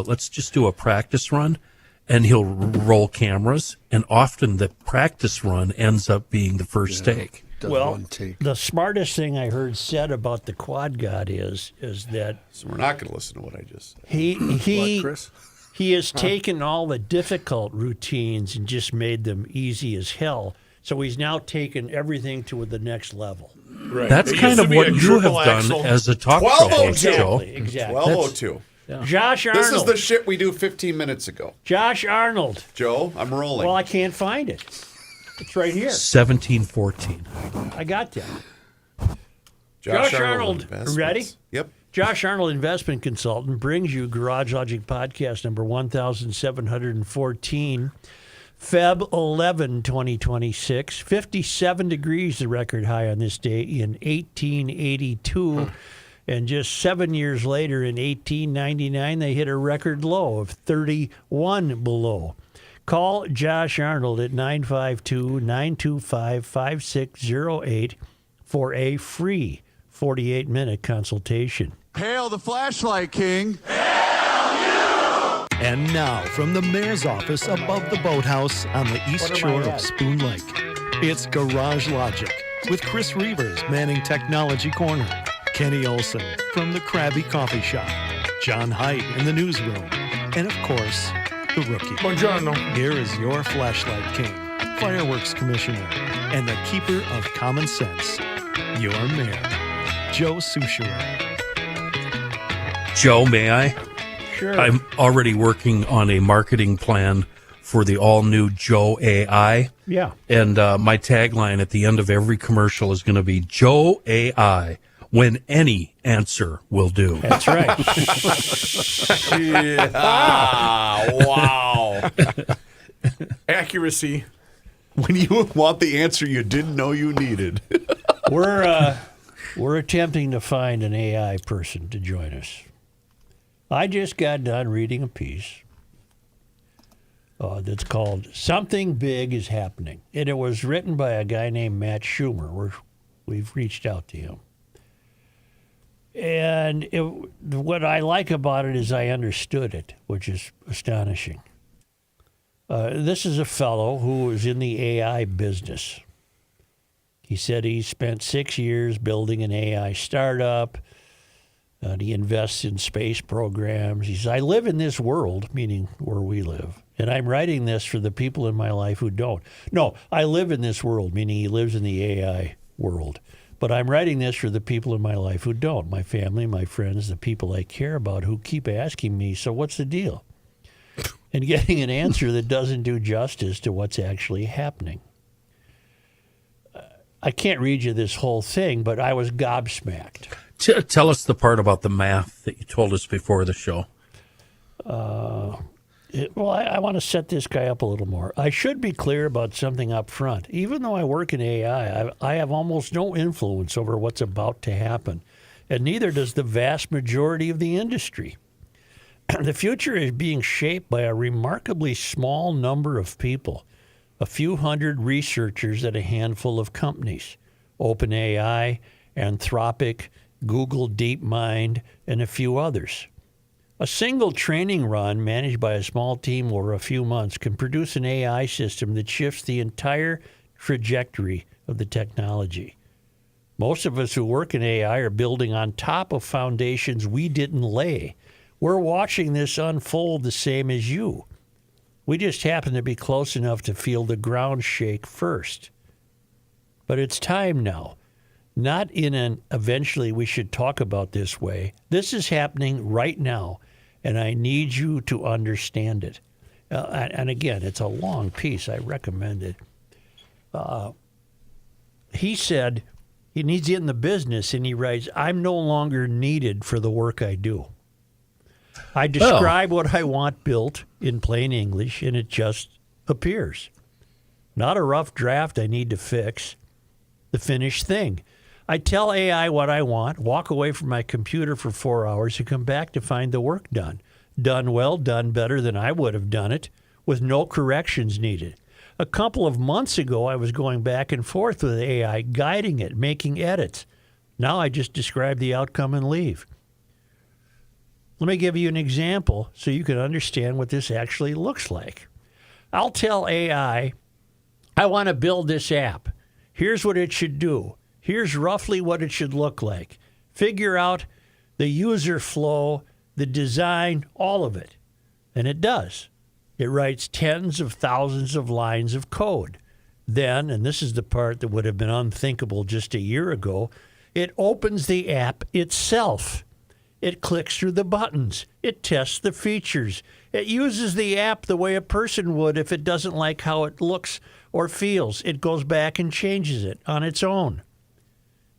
let's just do a practice run, and he'll roll cameras, and often the practice run ends up being the first take. Well, the smartest thing I heard said about the Quad God is that So we're not going to listen to what I just said. he Chris? he has taken all the difficult routines and just made them easy as hell. So he's now taken everything to the next level. Right. That's It kind used of to be what a you triple have done axle. as a talk show host, Joe. Exactly. 12:02. Josh Arnold. This is the shit we do 15 minutes ago. Josh Arnold. Joe, I'm rolling. Well, I can't find it. It's right here. 1714. I got that. Josh Arnold, Investments. ready? Yep. Josh Arnold, investment consultant, brings you Garage Logic Podcast number 1714, Feb 11, 2026. 57 degrees, the record high on this day in 1882. And just 7 years later, in 1899, they hit a record low of 31 below. Call Josh Arnold at 952-925-5608 for a free 48-minute consultation. Hail the flashlight king. And now, from the mayor's office above the boathouse on the east shore of Spoon Lake, it's Garage Logic with Chris Reavers manning Technology Corner, Kenny Olson from the Krabby Coffee Shop, John Haidt in the newsroom, and of course, the rookie. Buongiorno. Here is your flashlight king, fireworks commissioner, and the keeper of common sense, your mayor, Joe Soucheray. Joe, may I? Sure. I'm already working on a marketing plan for the all-new Joe AI. Yeah. And my tagline at the end of every commercial is going to be Joe AI, when any answer will do. That's right. Wow. Accuracy. When you want the answer you didn't know you needed. We're attempting to find an AI person to join us. I just got done reading a piece that's called "Something Big Is Happening," and it was written by a guy named Matt Schumer. We've reached out to him, and what I like about it is I understood it, which is astonishing. This is a fellow who is in the AI business. He said he spent 6 years building an AI startup. He invests in space programs. He says, I live in this world, meaning where we live, and I'm writing this for the people in my life who don't. No, I live in this world, meaning he lives in the AI world. But I'm writing this for the people in my life who don't, my family, my friends, the people I care about who keep asking me, so what's the deal? And getting an answer that doesn't do justice to what's actually happening. I can't read you this whole thing, but I was gobsmacked. Tell us the part about the math that you told us before the show. I want to set this guy up a little more. I should be clear about something up front. Even though I work in AI, I have almost no influence over what's about to happen, and neither does the vast majority of the industry. The future is being shaped by a remarkably small number of people, a few hundred researchers at a handful of companies, OpenAI, Anthropic, Google DeepMind, and a few others. A single training run managed by a small team over a few months can produce an AI system that shifts the entire trajectory of the technology. Most of us who work in AI are building on top of foundations we didn't lay. We're watching this unfold the same as you. We just happen to be close enough to feel the ground shake first. But it's time now. Not in an eventually we should talk about this way. This is happening right now, and I need you to understand it. And again, it's a long piece. I recommend it. He said he needs to get in the business, and he writes, I'm no longer needed for the work I do. I describe what I want built in plain English, and it just appears. Not a rough draft I need to fix, the finished thing. I tell AI what I want, walk away from my computer for 4 hours, and come back to find the work done. Done well, done better than I would have done it, with no corrections needed. A couple of months ago, I was going back and forth with AI, guiding it, making edits. Now I just describe the outcome and leave. Let me give you an example so you can understand what this actually looks like. I'll tell AI, I want to build this app. Here's what it should do. Here's roughly what it should look like. Figure out the user flow, the design, all of it. And it does. It writes tens of thousands of lines of code. Then, and this is the part that would have been unthinkable just a year ago, it opens the app itself. It clicks through the buttons. It tests the features. It uses the app the way a person would if it doesn't like how it looks or feels. It goes back and changes it on its own.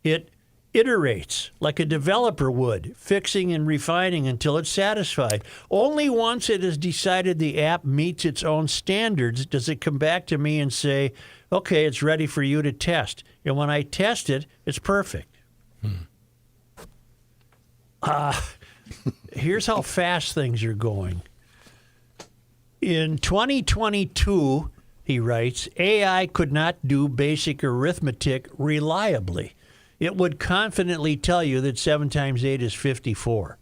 It iterates like a developer would, fixing and refining until it's satisfied. Only once it has decided the app meets its own standards does it come back to me and say, okay, it's ready for you to test. And when I test it, it's perfect. Here's how fast things are going. In 2022, he writes, AI could not do basic arithmetic reliably. It would confidently tell you that 7 times 8 is 54.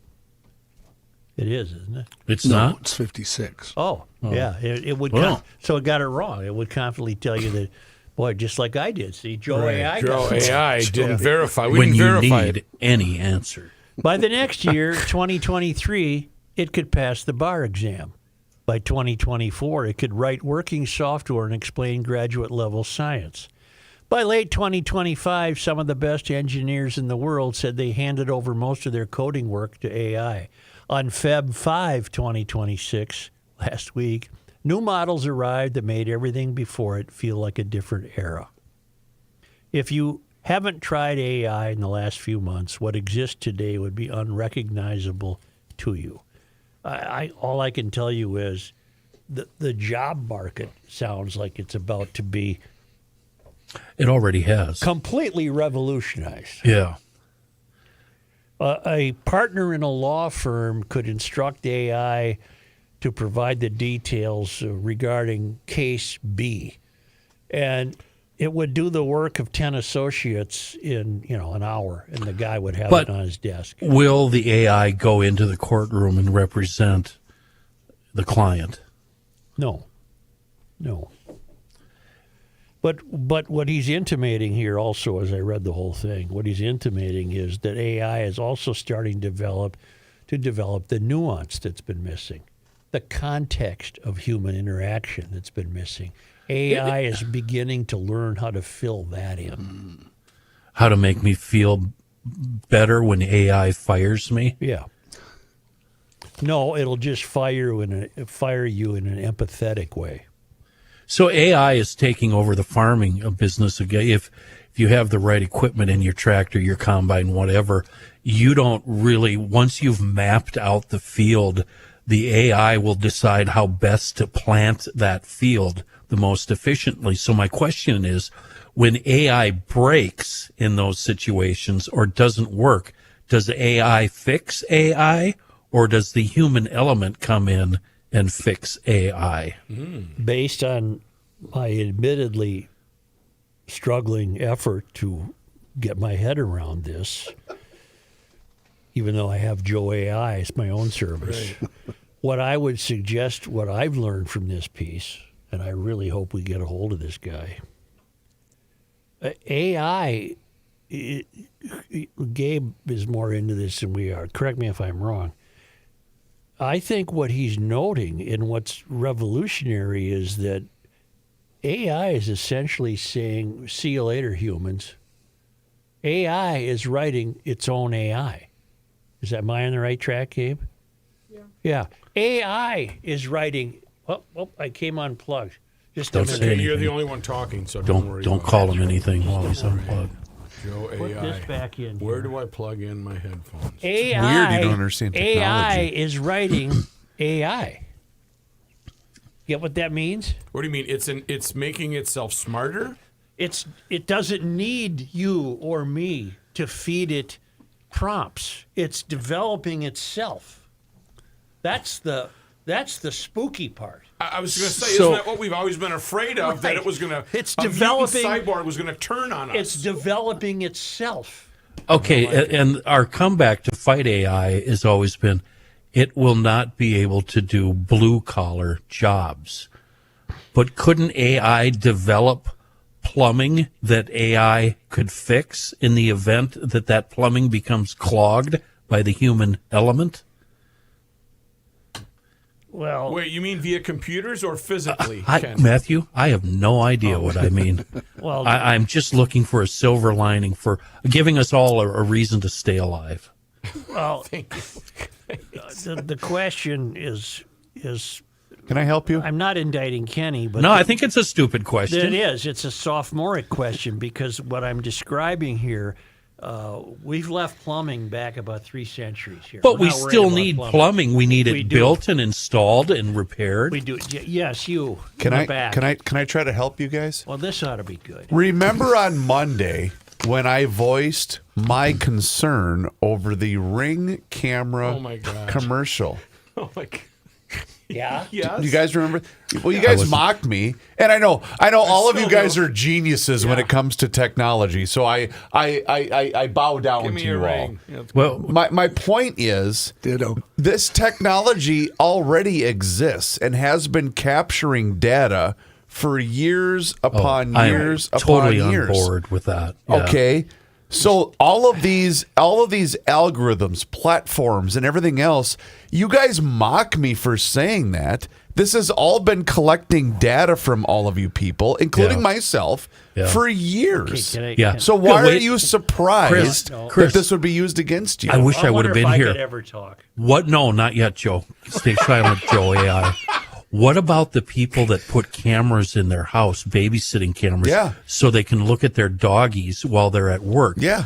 It is, isn't it? It's No, not. it's 56. Oh. Yeah. It would. Well. So it got it wrong. It would confidently tell you that, boy, just like I did. See, Joe AI. Joe got it. AI didn't verify. We When didn't you verify need it. any answer. By the next year, 2023, it could pass the bar exam. By 2024, it could write working software and explain graduate-level science. By late 2025, some of the best engineers in the world said they handed over most of their coding work to AI. On Feb 5, 2026, last week, new models arrived that made everything before it feel like a different era. If you haven't tried AI in the last few months, what exists today would be unrecognizable to you. All I can tell you is the job market sounds like it's about to be It already has. completely revolutionized. Yeah. A partner in a law firm could instruct AI to provide the details regarding case B, and it would do the work of 10 associates in an hour, and the guy would have But- it on his desk. Will the AI go into the courtroom and represent the client? No. But what he's intimating here also, as I read the whole thing, what he's intimating is that AI is also starting to develop the nuance that's been missing, the context of human interaction that's been missing. AI is beginning to learn how to fill that in. How to make me feel better when AI fires me? Yeah. No, it'll just fire you in an empathetic way. So AI is taking over the farming business again. If you have the right equipment in your tractor, your combine, whatever, you don't really, once you've mapped out the field, the AI will decide how best to plant that field the most efficiently. So my question is, when AI breaks in those situations or doesn't work, does AI fix AI, or does the human element come in and fix AI? Based on my admittedly struggling effort to get my head around this, even though I have Joe AI, it's my own service. What I would suggest, what I've learned from this piece, and I really hope we get a hold of this guy. AI, Gabe is more into this than we are. Correct me if I'm wrong. I think what he's noting and what's revolutionary is that AI is essentially saying, see you later, humans. AI is writing its own AI. Am I on the right track, Gabe? Yeah. AI is writing. Oh, I came unplugged. Just Don't a say minute. anything. You're the only one talking, so don't worry. Don't about call it. him anything while he's unplugged. Joe Put AI. this back in. Where here. do I plug in my headphones? AI, weird you don't understand AI technology. is writing AI. Get what that means? What do you mean? It's making itself smarter? It doesn't need you or me to feed it prompts. It's developing itself. That's the spooky part. I was going to say, So- isn't that what we've always been afraid of? That Right. it was going to. It's a mutant developing- cyborg was going to turn on us. It's developing itself. Okay, and our comeback to fight AI has always been, it will not be able to do blue collar jobs. But couldn't AI develop plumbing that AI could fix in the event that that plumbing becomes clogged by the human element? Well, Wait, you mean via computers or physically, Ken? Matthew, I have no idea what I mean. well, I'm just looking for a silver lining for giving us all a reason to stay alive. well. The question is Can I help you? I'm not indicting Kenny, but No, I think it's a stupid question. it is. It's a sophomoric question because what I'm describing here, we've left plumbing back about 3 centuries here. But We're we not worried still about need plumbing. We need We it do. built and installed and repaired. We do. Yes, you. Can in the I back. can I try to help you guys? Well, this ought to be good. Remember on Monday when I voiced my concern over the Ring camera Oh my gosh. commercial? Oh my God. Yeah. Yes. Do you guys remember? Well, you guys mocked me, and I know all of you still guys do. are geniuses when Yeah. it comes to technology. So I bow down Give to me you a all. ring. Yeah, Well, My point is, this technology already exists and has been capturing data for years upon I'm years totally upon on years. board with that. Yeah. Okay. So all of these algorithms, platforms, and everything else, you guys mock me for saying that. This has all been collecting data from all of you people, including Yeah. myself, Yeah. for years. Yeah. So why Good, are wait. you surprised Chris, that this would be used against you? I wish I would have wonder been if I here. could ever talk. What? No, not yet, Joe. Stay silent, Joe AI. What about the people that put cameras in their house, babysitting cameras, Yeah. so they can look at their doggies while they're at work? Yeah.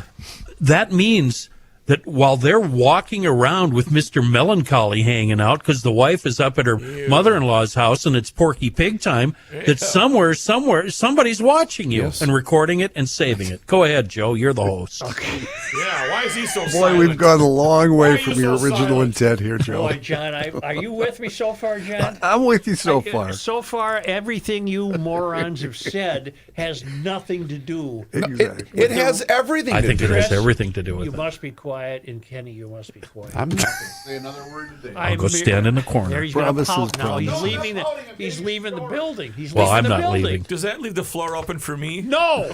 That means that while they're walking around with Mr. Melancholy hanging out because the wife is up at her mother-in-law's house and it's Porky Pig time, that somewhere, somebody's watching you Yes. and recording it and saving it. Go ahead, Joe. You're the host. Yeah, why is he so Boy, silent? we've gone a long Why way are from you your so original silent? intent here, Joe. Boy, John, are you with me so far, John? I'm with you so far. So far, everything you morons have said has nothing to do. Exactly. It has everything I to think do. it has Chris, everything to do with You it. must be quiet, and Kenny, you must be quiet. I'm not going to say another word today. I'll go stand in the There corner. he's going to Promises, pout now. He's promises. leaving the. He's leaving the building. He's Well, leaving I'm the not building. leaving. Does that leave the floor open for me? No.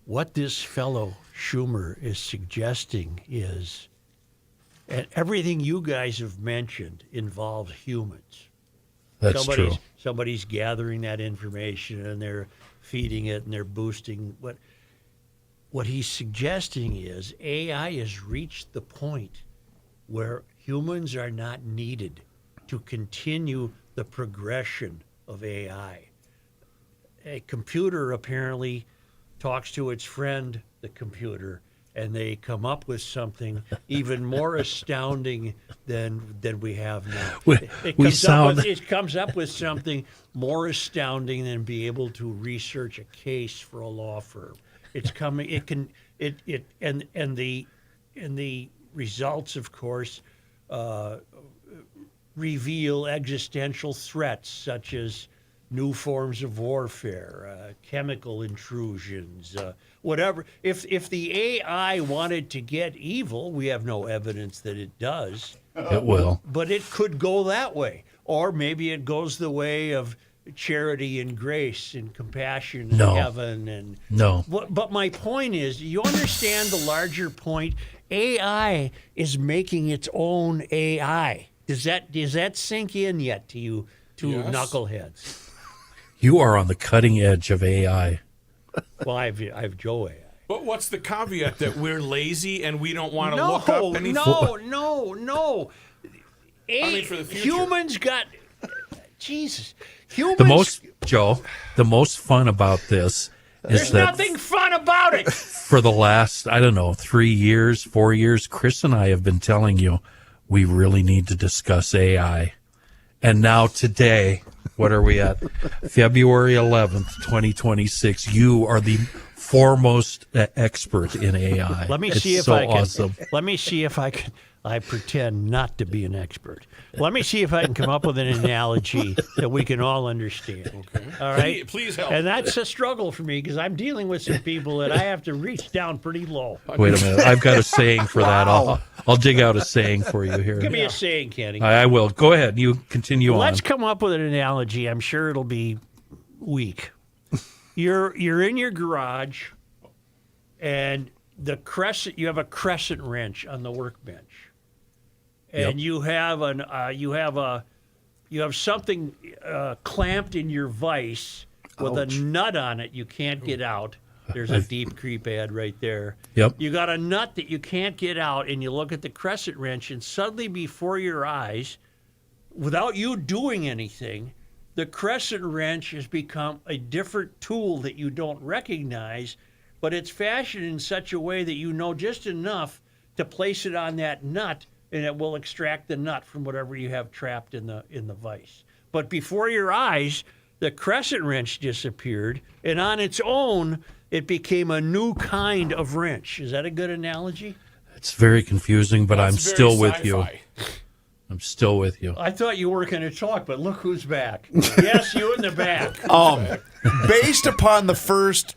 What this fellow Schumer is suggesting is, and everything you guys have mentioned involves humans. That's true. Somebody's gathering that information and they're feeding it and they're boosting what he's suggesting is AI has reached the point where humans are not needed to continue the progression of AI. A computer apparently talks to its friend, the computer, and they come up with something even more astounding than we have now. It comes up with something more astounding than be able to research a case for a law firm. It's coming. It can. It and the results, of course, reveal existential threats such as new forms of warfare, chemical intrusions, whatever. If the AI wanted to get evil, we have no evidence that it does, It will. but it could go that way. Or maybe it goes the way of charity and grace and compassion and No. heaven. And No. But my point is, you understand the larger point. AI is making its own AI. Does that sink in yet to you, Yes. knuckleheads? You are on the cutting edge of AI. Well, I've Joe AI. But what's the caveat that we're lazy and we don't want to look up anything? No. I mean, for the future. Humans got Jesus. Humans. The most fun about this is There's that nothing fun about it. for the last, 3 years, 4 years, Chris and I have been telling you we really need to discuss AI. And now today, what are we at? February 11th, 2026. You are the foremost expert in AI. Let me It's see if so I can. awesome. Let me see if I can. I pretend not to be an expert. Let me see if I can come up with an analogy that we can all understand. Okay. All right? Please help. And that's a struggle for me because I'm dealing with some people that I have to reach down pretty low. Wait a minute. I've got a saying for that. I'll dig out a saying for you here. Give me a saying, Kenny. I will. Go ahead. You continue on. Let's come up with an analogy. I'm sure it'll be weak. You're in your garage, and you have a crescent wrench on the workbench, and you have something clamped in your vise with a nut on it you can't get out. There's a Deep Creep ad right there. Yep. You got a nut that you can't get out, and you look at the crescent wrench, and suddenly before your eyes, without you doing anything, the crescent wrench has become a different tool that you don't recognize, but it's fashioned in such a way that you know just enough to place it on that nut, and it will extract the nut from whatever you have trapped in the vise. But before your eyes, the crescent wrench disappeared, and on its own, it became a new kind of wrench. Is that a good analogy? It's very confusing, but I'm That's very still with you. sci-fi. I'm still with you. I thought you were going to talk, but look who's back. Yes, you in the back. Based upon the first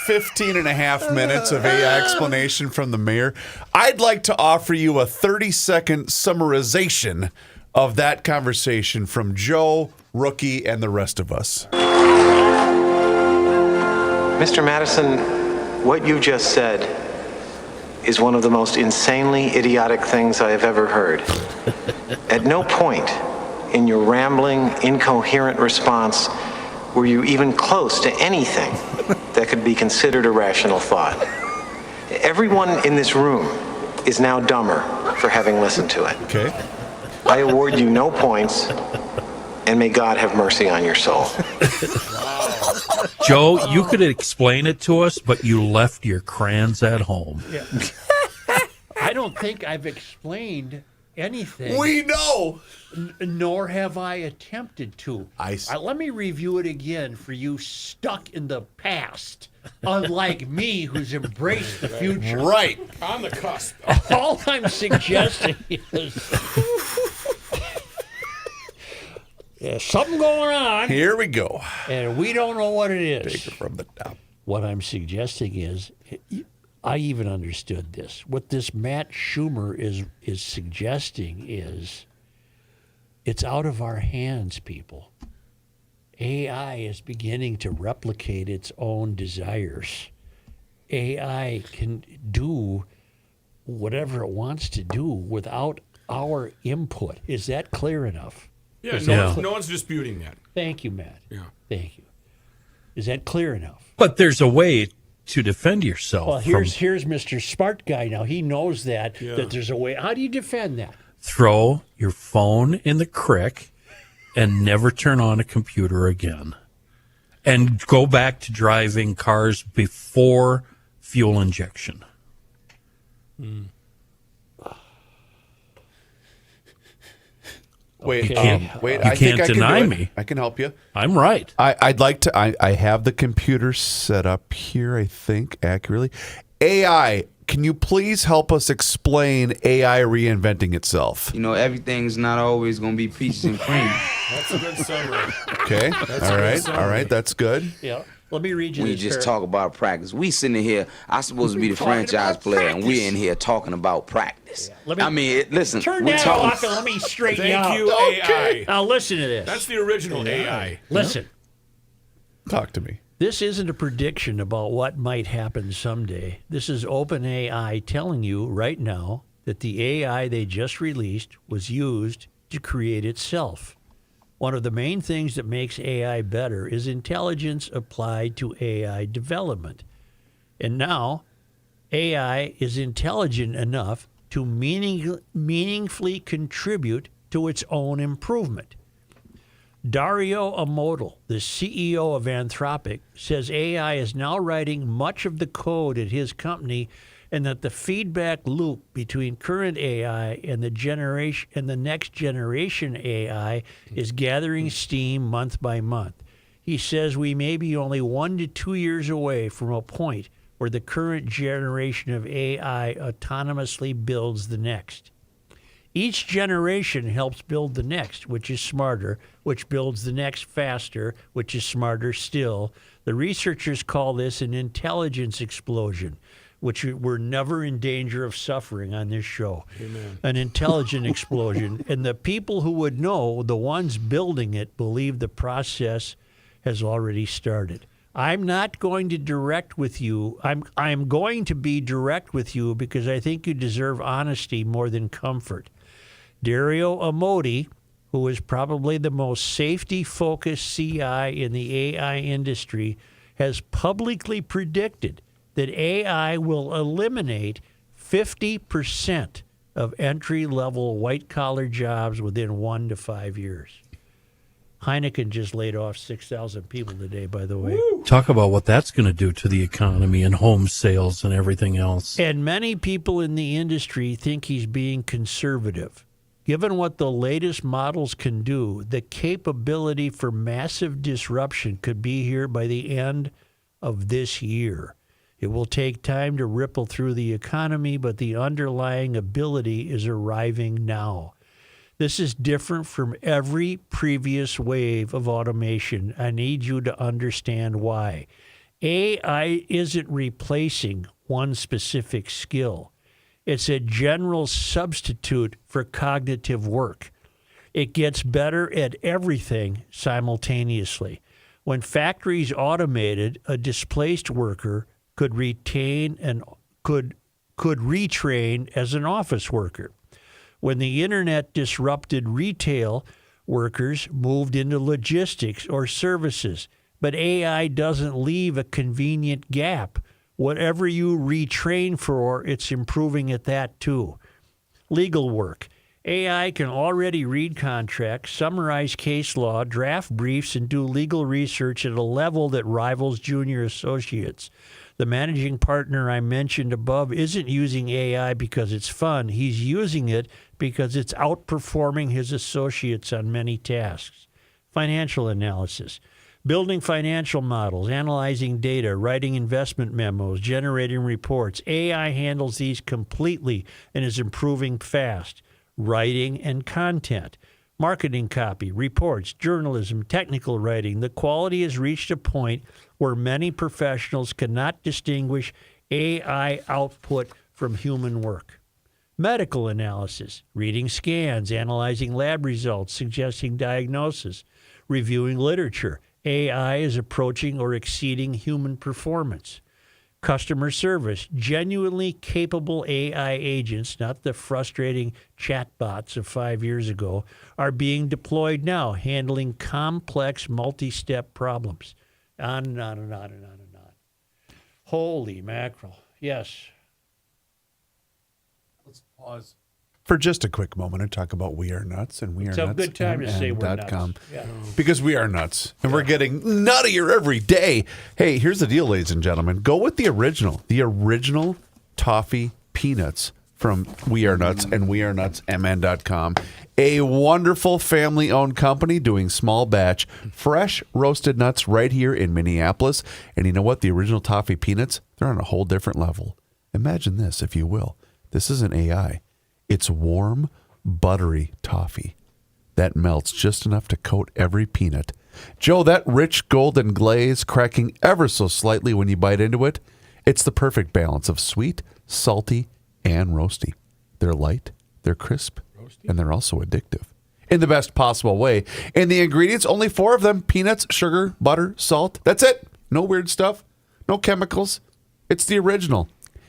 15 and a half minutes of AI explanation from the mayor, I'd like to offer you a 30-second summarization of that conversation from Joe, Rookie, and the rest of us. Mr. Madison, what you just said is one of the most insanely idiotic things I have ever heard. At no point in your rambling, incoherent response were you even close to anything that could be considered a rational thought. Everyone in this room is now dumber for having listened to it. Okay. I award you no points, and may God have mercy on your soul. Joe, you could explain it to us, but you left your crayons at home. I don't think I've explained anything. We know. Nor have I attempted to. I see. Let me review it again for you stuck in the past, unlike me who's embraced the future. Right. On the cusp. All I'm suggesting is there's something going on, Here we go. and we don't know what it is. From the top. What I'm suggesting is, I even understood this. What this Matt Schumer is suggesting is, it's out of our hands, people. AI is beginning to replicate its own desires. AI can do whatever it wants to do without our input. Is that clear enough? Yeah, Yeah. no one's disputing that. Thank you, Matt. Yeah. Thank you. Is that clear enough? But there's a way to defend yourself. Well, from here's Mr. Smart Guy now. He knows that there's a way. How do you defend that? throw your phone in the creek and never turn on a computer again. And go back to driving cars before fuel injection. Wait, You can't- wait. you I think can't I can deny do it. me. I can help you. I'm right. I'd like to. I have the computer set up here, I think, accurately. AI, can you please help us explain AI reinventing itself? You know, everything's not always going to be peaches and cream. That's a good summary. Okay. All right. All right. That's good. Yeah. Let me read you We this. just par- talk about practice. We sitting here, I supposed to be the talking franchise about player, and we're practice. in here talking about practice. Let me- I mean, listen, Turn we're that talking. off and let me straighten you out. Thank you, AI. Now listen to this. That's the original AI. Listen. Talk to me. This isn't a prediction about what might happen someday. This is OpenAI telling you right now that the AI they just released was used to create itself. One of the main things that makes AI better is intelligence applied to AI development. And now, AI is intelligent enough to meaningfully contribute to its own improvement. Dario Amodal, the CEO of Anthropic, says AI is now writing much of the code at his company, and that the feedback loop between current AI and the next generation AI is gathering steam month by month. He says we may be only 1 to 2 years away from a point where the current generation of AI autonomously builds the next. Each generation helps build the next, which is smarter, which builds the next faster, which is smarter still. The researchers call this an intelligence explosion, which we're never in danger of suffering on this show. Amen. An intelligent explosion. And the people who would know, the ones building it, believe the process has already started. I'm not going to direct with you. I'm going to be direct with you because I think you deserve honesty more than comfort. Dario Amodei, who is probably the most safety-focused CI in the AI industry, has publicly predicted that AI will eliminate 50% of entry-level white-collar jobs within 1 to 5 years. Heineken just laid off 6,000 people today, by the way. Talk about what that's going to do to the economy and home sales and everything else. And many people in the industry think he's being conservative. Given what the latest models can do, the capability for massive disruption could be here by the end of this year. It will take time to ripple through the economy, but the underlying ability is arriving now. This is different from every previous wave of automation. I need you to understand why. AI isn't replacing one specific skill. It's a general substitute for cognitive work. It gets better at everything simultaneously. When factories automated, a displaced worker could retain and could retrain as an office worker. When the internet disrupted retail, workers moved into logistics or services. But AI doesn't leave a convenient gap. Whatever you retrain for, it's improving at that too. Legal work. AI can already read contracts, summarize case law, draft briefs, and do legal research at a level that rivals junior associates. The managing partner I mentioned above isn't using AI because it's fun. He's using it because it's outperforming his associates on many tasks. Financial analysis. Building financial models, analyzing data, writing investment memos, generating reports. AI handles these completely and is improving fast. Writing and content. Marketing copy, reports, journalism, technical writing. The quality has reached a point where many professionals cannot distinguish AI output from human work. Medical analysis, reading scans, analyzing lab results, suggesting diagnosis, reviewing literature. AI is approaching or exceeding human performance. Customer service, genuinely capable AI agents, not the frustrating chatbots of 5 years ago, are being deployed now, handling complex multi-step problems. On and on and on and on and on. Holy mackerel. Yes. Let's pause for just a quick moment and talk about We Are Nuts and We Are It's Nuts. a good time to say we're nuts. Yeah. Because we are nuts and we're getting nuttier every day. Hey, here's the deal, ladies and gentlemen. Go with the original toffee peanuts from We Are Nuts and wearenutsmn.com. A wonderful family-owned company doing small batch, fresh roasted nuts right here in Minneapolis. And you know what? The original toffee peanuts, they're on a whole different level. Imagine this, if you will. This isn't AI. It's warm, buttery toffee that melts just enough to coat every peanut. Joe, that rich golden glaze cracking ever so slightly when you bite into it, it's the perfect balance of sweet, salty, and roasty. They're light, they're crisp, and they're also addictive in the best possible way. And the ingredients, only 4 of them: peanuts, sugar, butter, salt. That's it. No weird stuff, no chemicals. It's the original.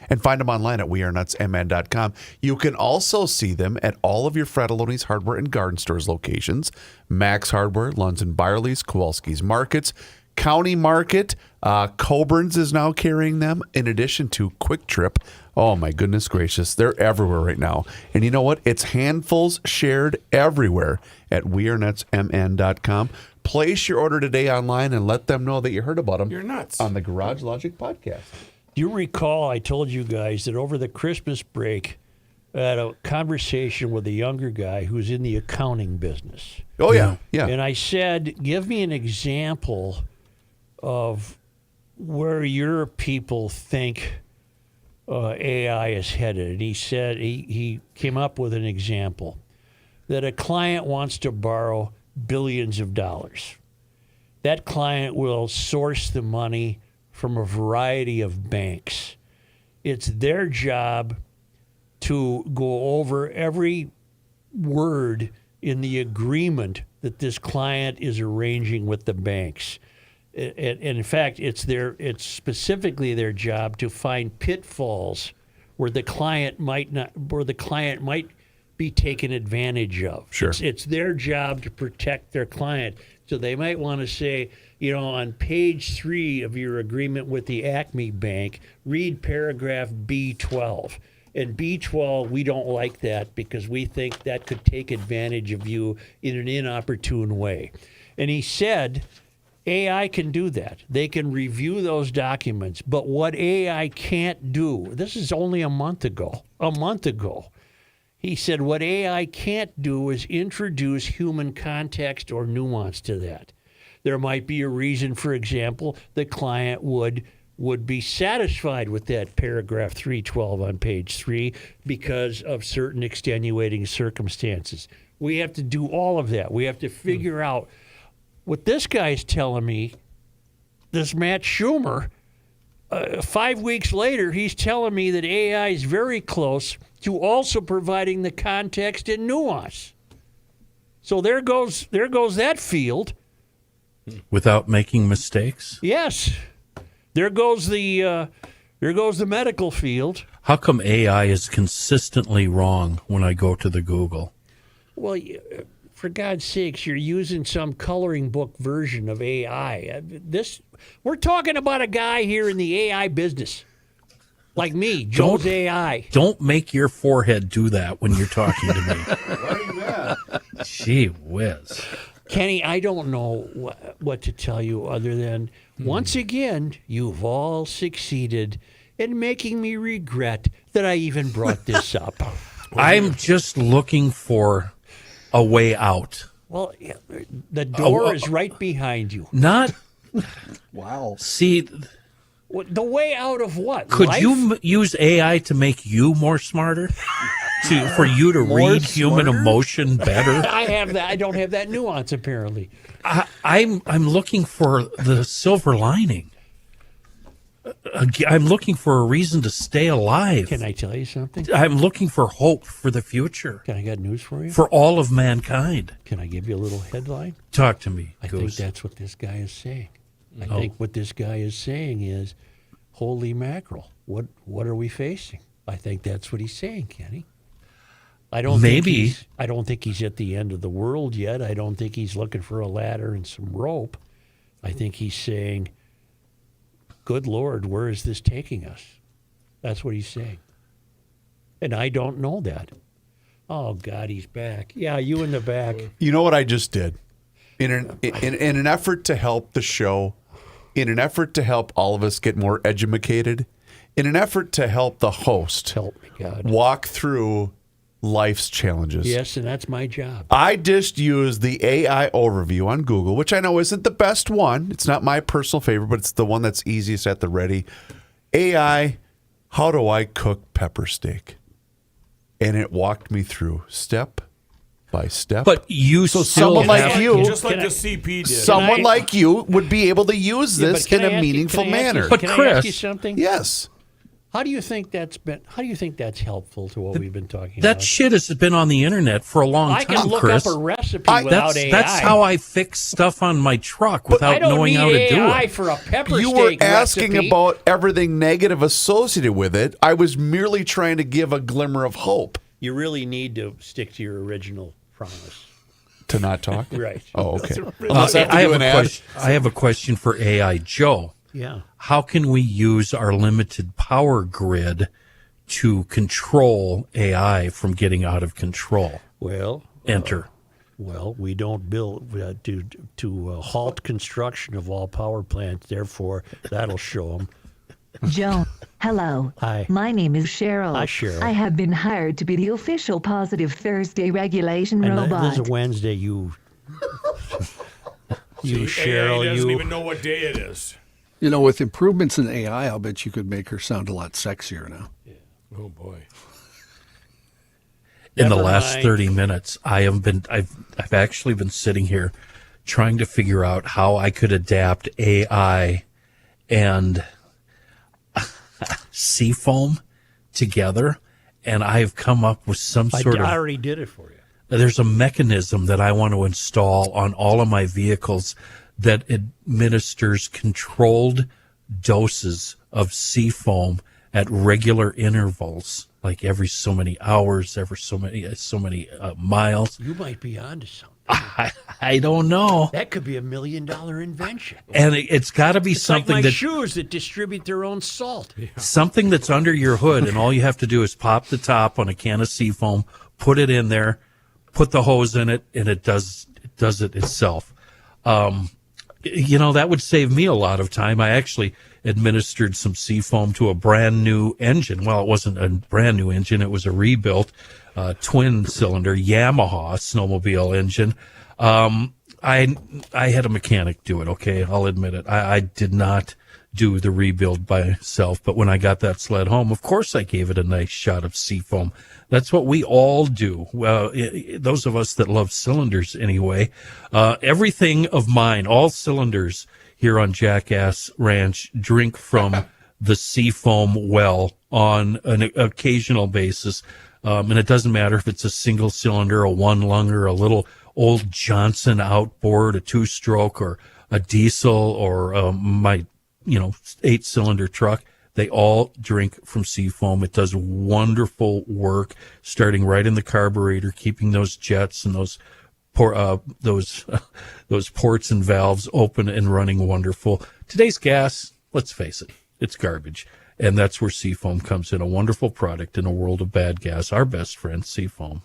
And find them online at wearenutsmn.com. You can also see them at all of your Fratelloni's Hardware and Garden Stores locations. Max Hardware, Lunds and Byerly's, Kowalski's Markets, County Market. Coburn's is now carrying them, in addition to Quick Trip. Oh, my goodness gracious. They're everywhere right now. And you know what? It's handfuls shared everywhere at wearenutsmn.com. Place your order today online and let them know that you heard about them. You're nuts. On the Garage Logic podcast. Do you recall I told you guys that over the Christmas break, I had a conversation with a younger guy who's in the accounting business. Oh, yeah. And I said, give me an example of where your people think AI is headed. And he said he came up with an example that a client wants to borrow billions of dollars. That client will source the money from a variety of banks. It's their job to go over every word in the agreement that this client is arranging with the banks. And in fact, it's specifically their job to find pitfalls where the client might be taken advantage of. Sure. It's their job to protect their client. So they might want to say, on page 3 of your agreement with the Acme Bank, read paragraph B12. And B12, we don't like that because we think that could take advantage of you in an inopportune way. And he said, AI can do that. They can review those documents. But what AI can't do, this is only a month ago, he said what AI can't do is introduce human context or nuance to that. There might be a reason, for example, the client would be satisfied with that paragraph 312 on page 3 because of certain extenuating circumstances. We have to do all of that. We have to figure out what this guy's telling me, this Matt Schumer, 5 weeks later, he's telling me that AI is very close to also providing the context and nuance. So there goes that field. Without making mistakes? Yes. There goes the medical field. How come AI is consistently wrong when I go to the Google? Well, for God's sakes, you're using some coloring book version of AI. We're talking about a guy here in the AI business, like me, Joe's AI. Don't make your forehead do that when you're talking to me. Gee whiz. Kenny, I don't know what to tell you other than, once again, you've all succeeded in making me regret that I even brought this up. I'm just looking for a way out. Well, the door is right behind you. Not. Wow. See, The way out of what? could Life? you use AI to make you more smarter? For you to read human emotion better? I have that. I don't have that nuance, apparently. I'm looking for the silver lining. I'm looking for a reason to stay alive. Can I tell you something? I'm looking for hope for the future, Can I get news for you? for all of mankind. Can I give you a little headline? Talk to me, I think Goose. that's what this guy is saying. I think what this guy is saying is, holy mackerel, what are we facing? I think that's what he's saying, Kenny. I don't think he's at the end of the world yet. I don't think he's looking for a ladder and some rope. I think he's saying, good Lord, where is this taking us? That's what he's saying. And I don't know that. Oh, God, he's back. Yeah, you in the back. You know what I just did? In an effort to help the show, in an effort to help all of us get more educated, in an effort to help the host Help me, God. walk through life's challenges. Yes, and that's my job. I just used the AI overview on Google, which I know isn't the best one. It's not my personal favorite, but it's the one that's easiest at the ready. AI, how do I cook pepper steak? And it walked me through step by step. But you So still someone like have- you- Just like Can the I- CP did. Someone like you would be able to use Yeah, this but can in I a ask you- meaningful can I ask you- manner. But Can I Chris- ask you something? Yes. How do you think that's helpful to what we've been talking That about? shit has been on the internet for a long I time, can look Chris. up a recipe without AI. That's how I fix stuff on my truck I without don't knowing need how to AI do it. for a pepper You were steak asking recipe. about everything negative associated with it. I was merely trying to give a glimmer of hope. You really need to stick to your original promise. To not talk? Right. Oh, okay. Unless I have to I do have an a ad. question. I have a question for AI Joe. Yeah. How can we use our limited power grid to control AI from getting out of control? Well, Enter. we don't build to halt construction of all power plants. Therefore, that'll show them. Joe, hello. Hi. My name is Cheryl. Hi, Cheryl. I have been hired to be the official Positive Thursday regulation And robot. this is Wednesday. You Cheryl. AI doesn't You. even know what day it is. You know, with improvements in AI, I'll bet you could make her sound a lot sexier now. Oh boy. In the Never last mind. 30 minutes, I've actually been sitting here trying to figure out how I could adapt AI and seafoam together, and I've come up with some I sort of already did it for you. there's a mechanism that I want to install on all of my vehicles that administers controlled doses of seafoam at regular intervals, like every so many hours, every so many miles. You might be onto something. I don't know, That could be $1 million invention. and it's got to be It's like something my that shoes that distribute their own salt. something that's under your hood, and all you have to do is pop the top on a can of seafoam, put it in there, put the hose in it, and it does it itself. That would save me a lot of time. I actually administered some seafoam to a brand new engine. Well, it wasn't a brand new engine. It was a rebuilt twin cylinder Yamaha snowmobile engine. I had a mechanic do it. Okay. I'll admit it. I did not do the rebuild by myself, but when I got that sled home, of course I gave it a nice shot of seafoam. That's what we all do. Well, those of us that love cylinders anyway. Everything of mine, all cylinders here on Jackass Ranch, drink from the seafoam well on an occasional basis. And it doesn't matter if it's a single cylinder, a one lunger, a little old Johnson outboard, a 2-stroke, or a diesel, or my 8-cylinder truck. They all drink from seafoam. It does wonderful work, starting right in the carburetor, keeping those jets and those ports and valves open and running wonderful. Today's gas, let's face it, it's garbage. And that's where Seafoam comes in, a wonderful product in a world of bad gas. Our best friend, Seafoam.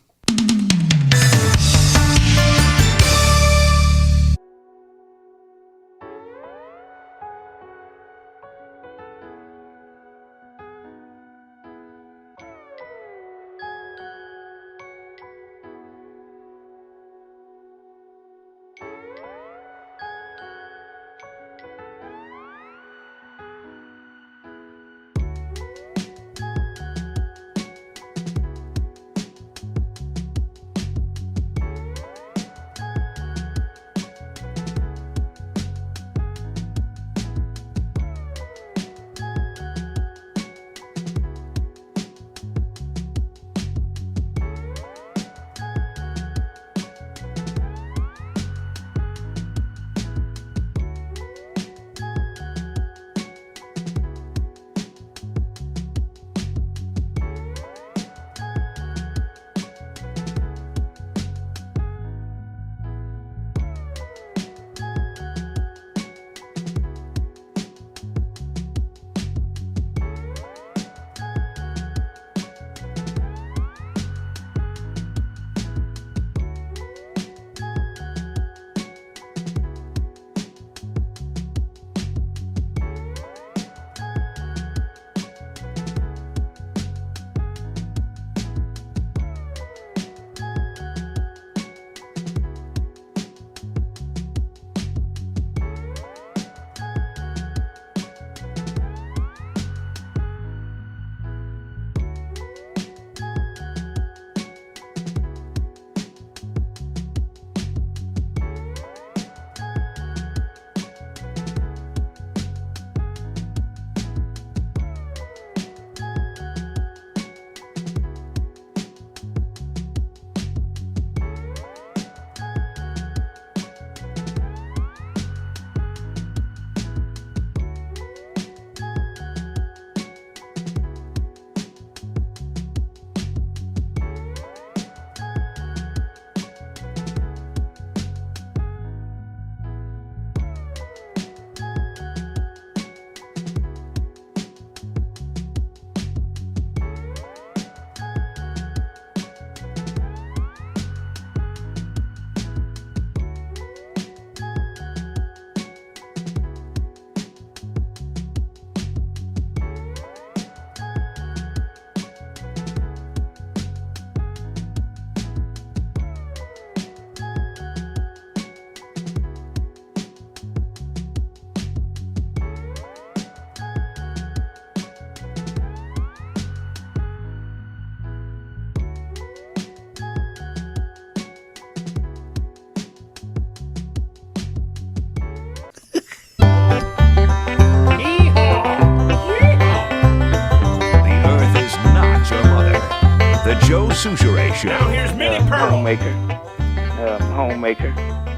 Souchere Show. Now here's Minnie Pearl. Homemaker.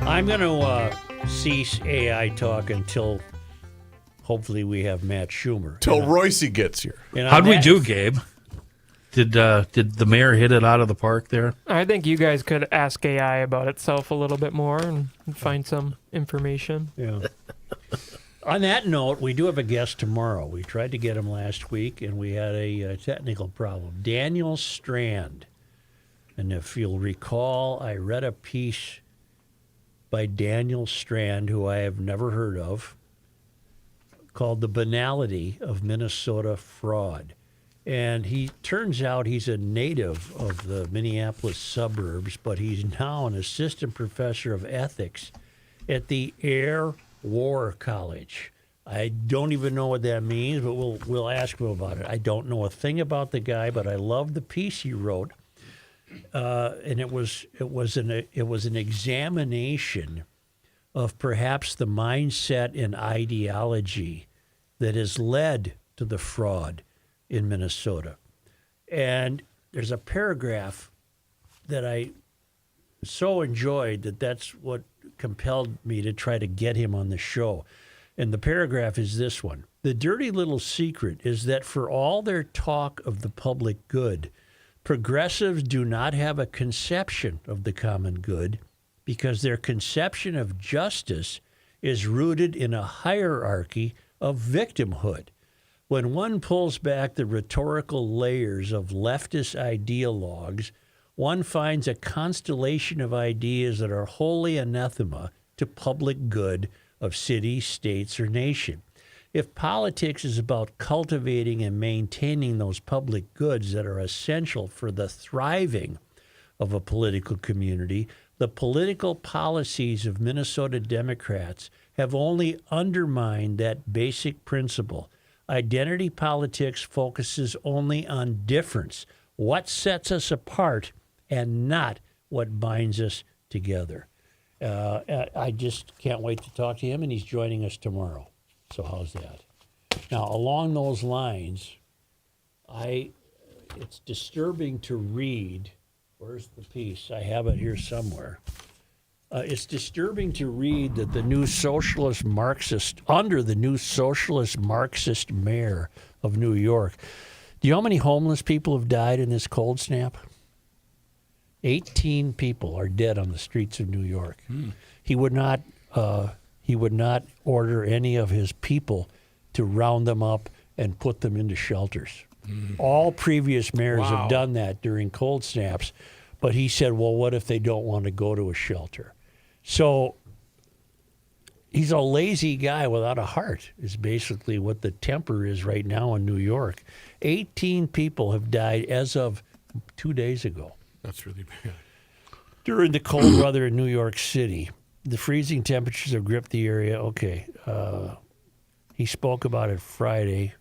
I'm going to cease AI talk until hopefully we have Matt Schumer. Till Royce gets here. And on How'd we that- do, Gabe? Did the mayor hit it out of the park there? I think you guys could ask AI about itself a little bit more and find some information. Yeah. On that note, we do have a guest tomorrow. We tried to get him last week, and we had a technical problem. Daniel Strand. And if you'll recall, I read a piece by Daniel Strand, who I have never heard of, called The Banality of Minnesota Fraud. And he turns out he's a native of the Minneapolis suburbs, but he's now an assistant professor of ethics at the Air War College. I don't even know what that means, but we'll ask him about it. I don't know a thing about the guy, but I love the piece he wrote, and it was an examination of perhaps the mindset and ideology that has led to the fraud in Minnesota. And there's a paragraph that I so enjoyed that's what compelled me to try to get him on the show. And the paragraph is this one. The dirty little secret is that for all their talk of the public good, progressives do not have a conception of the common good because their conception of justice is rooted in a hierarchy of victimhood. When one pulls back the rhetorical layers of leftist ideologues, one finds a constellation of ideas that are wholly anathema to public good of cities, states, or nation. If politics is about cultivating and maintaining those public goods that are essential for the thriving of a political community, the political policies of Minnesota Democrats have only undermined that basic principle. Identity politics focuses only on difference, what sets us apart, and not what binds us together. I just can't wait to talk to him, and he's joining us tomorrow. So how's that? Now, along those lines, it's disturbing to read. Where's the piece? I have it here somewhere. It's disturbing to read that under the new socialist Marxist mayor of New York. Do you know how many homeless people have died in this cold snap? 18 people are dead on the streets of New York. He would not order any of his people to round them up and put them into shelters. All previous mayors have done that during cold snaps, but he said, well, what if they don't want to go to a shelter? So he's a lazy guy without a heart is basically what the temper is right now in New York. 18 people have died as of 2 days ago. That's really bad. During the cold weather in New York City, the freezing temperatures have gripped the area. Okay. He spoke about it Friday.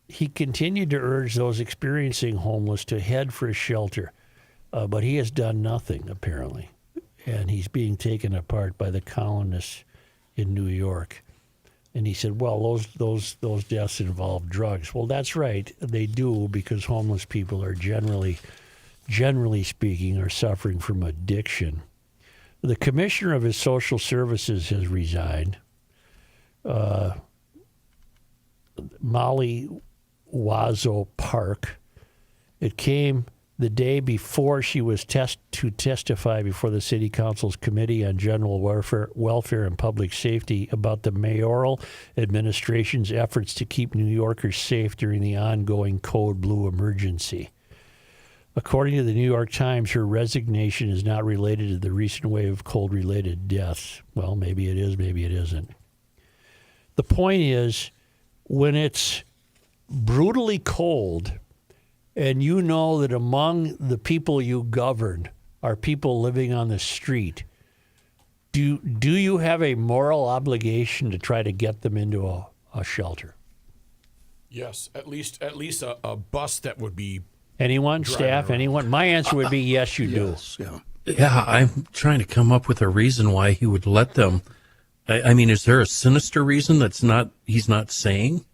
He continued to urge those experiencing homeless to head for a shelter, but he has done nothing, apparently. And he's being taken apart by the colonists in New York. And he said, well, those deaths involve drugs. Well, that's right. They do, because homeless people are generally speaking, are suffering from addiction. The commissioner of his social services has resigned. Molly Wazo Park. It came the day before she was to testify before the City Council's Committee on General Welfare and Public Safety about the mayoral administration's efforts to keep New Yorkers safe during the ongoing Code Blue emergency. According to the New York Times, her resignation is not related to the recent wave of cold-related deaths. Well, maybe it is, maybe it isn't. The point is, when it's brutally cold, and you know that among the people you govern are people living on the street, do you have a moral obligation to try to get them into a shelter? Yes, at least a bus that would be. Anyone, staff, around. anyone? My answer would be yes, you do. Yeah, I'm trying to come up with a reason why he would let them. I mean, is there a sinister reason he's not saying?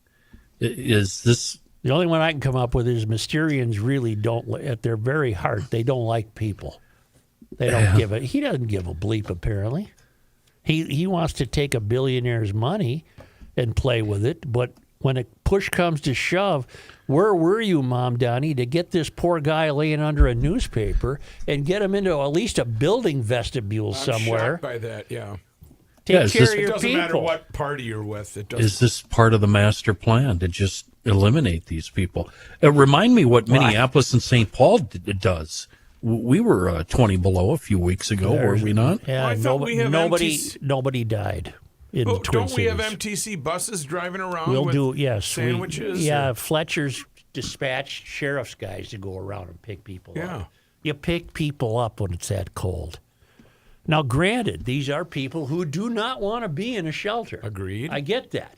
Is this The only one I can come up with is Mysterians really don't, at their very heart, they don't like people. They don't give it. He doesn't give a bleep, apparently. He wants to take a billionaire's money and play with it, but when a push comes to shove, where were you, Mom Donnie, to get this poor guy laying under a newspaper and get him into at least a building vestibule somewhere? Shocked by that, yeah. Take care of It your doesn't people. matter what party you're with. It doesn't. Is this part of the master plan to just eliminate these people? Remind me what Minneapolis and St. Paul does. We were 20 below a few weeks ago, were we not? Yeah, Well, I thought we have nobody died in Oh, Twin don't we have Cities. MTC buses driving around We'll with do, yes. sandwiches? Yeah, or- Fletcher's dispatched sheriff's guys to go around and pick people Yeah. up. You pick people up when it's that cold. Now, granted, these are people who do not want to be in a shelter. Agreed. I get that.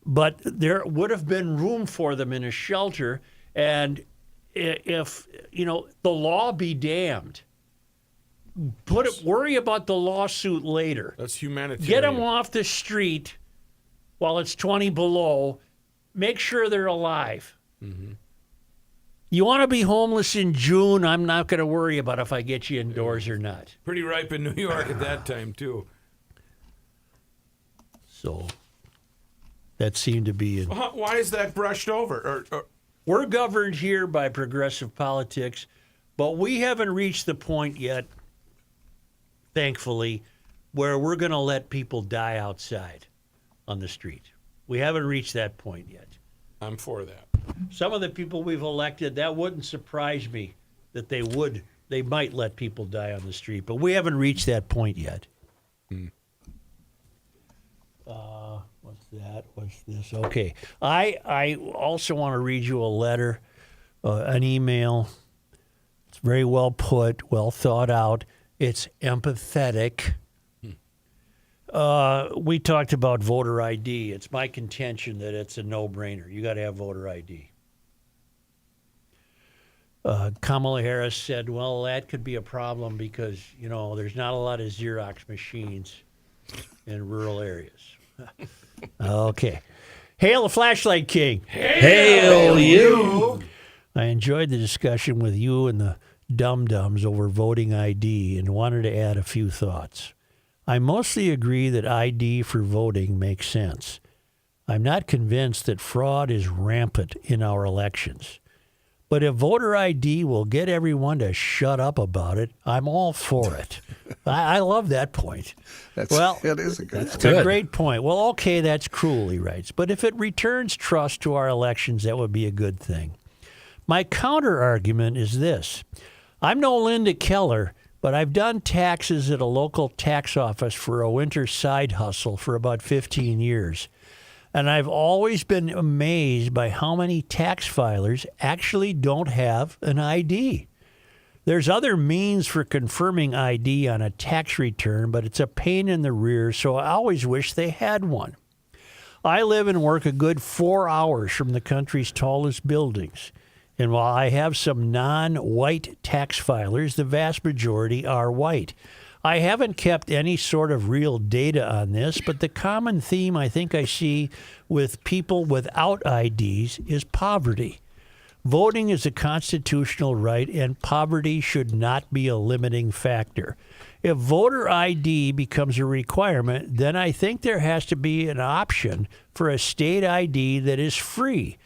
But there would have been room for them in a shelter, and if, the law be damned. Worry about the lawsuit later. That's humanitarian. Get them off the street while it's 20 below. Make sure they're alive. Mm-hmm. You want to be homeless in June? I'm not going to worry about if I get you indoors or not. Pretty ripe in New York at that time, too. So that seemed to be it. Why is that brushed over? Or We're governed here by progressive politics, but we haven't reached the point yet, thankfully, where we're going to let people die outside on the street. We haven't reached that point yet. I'm for that. Some of the people we've elected, that wouldn't surprise me that they might let people die on the street, but we haven't reached that point yet. What's that? What's this? Okay. I also want to read you a letter, an email. It's very well put, well thought out. It's empathetic. We talked about voter ID. It's my contention that it's a no-brainer. You got to have voter ID. Kamala Harris said, well, that could be a problem because, there's not a lot of Xerox machines in rural areas. Okay. Hail the Flashlight King. Hail you! I enjoyed the discussion with you and the dum-dums over voting ID and wanted to add a few thoughts. I mostly agree that ID for voting makes sense. I'm not convinced that fraud is rampant in our elections. But if voter ID will get everyone to shut up about it, I'm all for it. I love that point. That is a good That's a great point. Well, okay, that's cruel, he writes. But if it returns trust to our elections, that would be a good thing. My counter-argument is this. I'm no Linda Keller, but I've done taxes at a local tax office for a winter side hustle for about 15 years. And I've always been amazed by how many tax filers actually don't have an ID. There's other means for confirming ID on a tax return, but it's a pain in the rear, so I always wish they had one. I live and work a good 4 hours from the country's tallest buildings. And while I have some non-white tax filers, the vast majority are white. I haven't kept any sort of real data on this, but the common theme I think I see with people without IDs is poverty. Voting is a constitutional right, and poverty should not be a limiting factor. If voter ID becomes a requirement, then I think there has to be an option for a state ID that is free.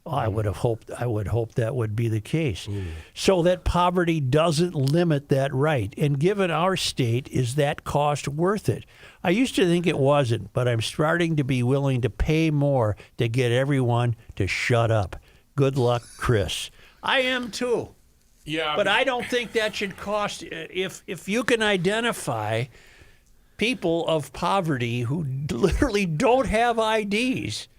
I would hope that would be the case, so that poverty doesn't limit that right. And given our state, is that cost worth it? I used to think it wasn't, but I'm starting to be willing to pay more to get everyone to shut up. Good luck, Chris. I am too. Yeah, But I don't think that should cost. If you can identify people of poverty who literally don't have IDs,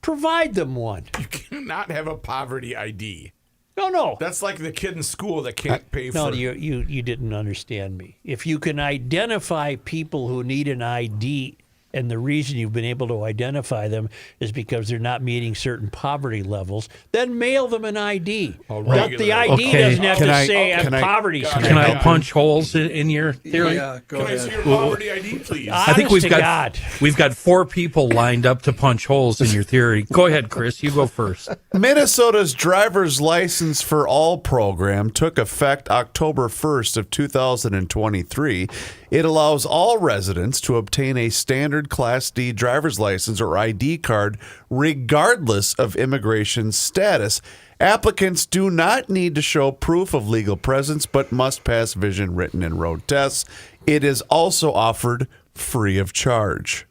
provide them one. you cannot have a poverty ID. No. That's like the kid in school that can't pay for. No, you didn't understand me. If you can identify people who need an ID and the reason you've been able to identify them is because they're not meeting certain poverty levels, then mail them an ID. But the ID Okay. doesn't have Can to I- say can I'm I- poverty. Can I punch holes in your theory? Yeah, go Can I see ahead. your poverty ID, please? I think Honest to God. we've got 4 people lined up to punch holes in your theory. Go ahead, Chris. You go first. Minnesota's driver's license for all program took effect October 1st of 2023. It allows all residents to obtain a standard Class D driver's license or ID card regardless of immigration status. Applicants do not need to show proof of legal presence but must pass vision, written, and road tests. It is also offered free of charge.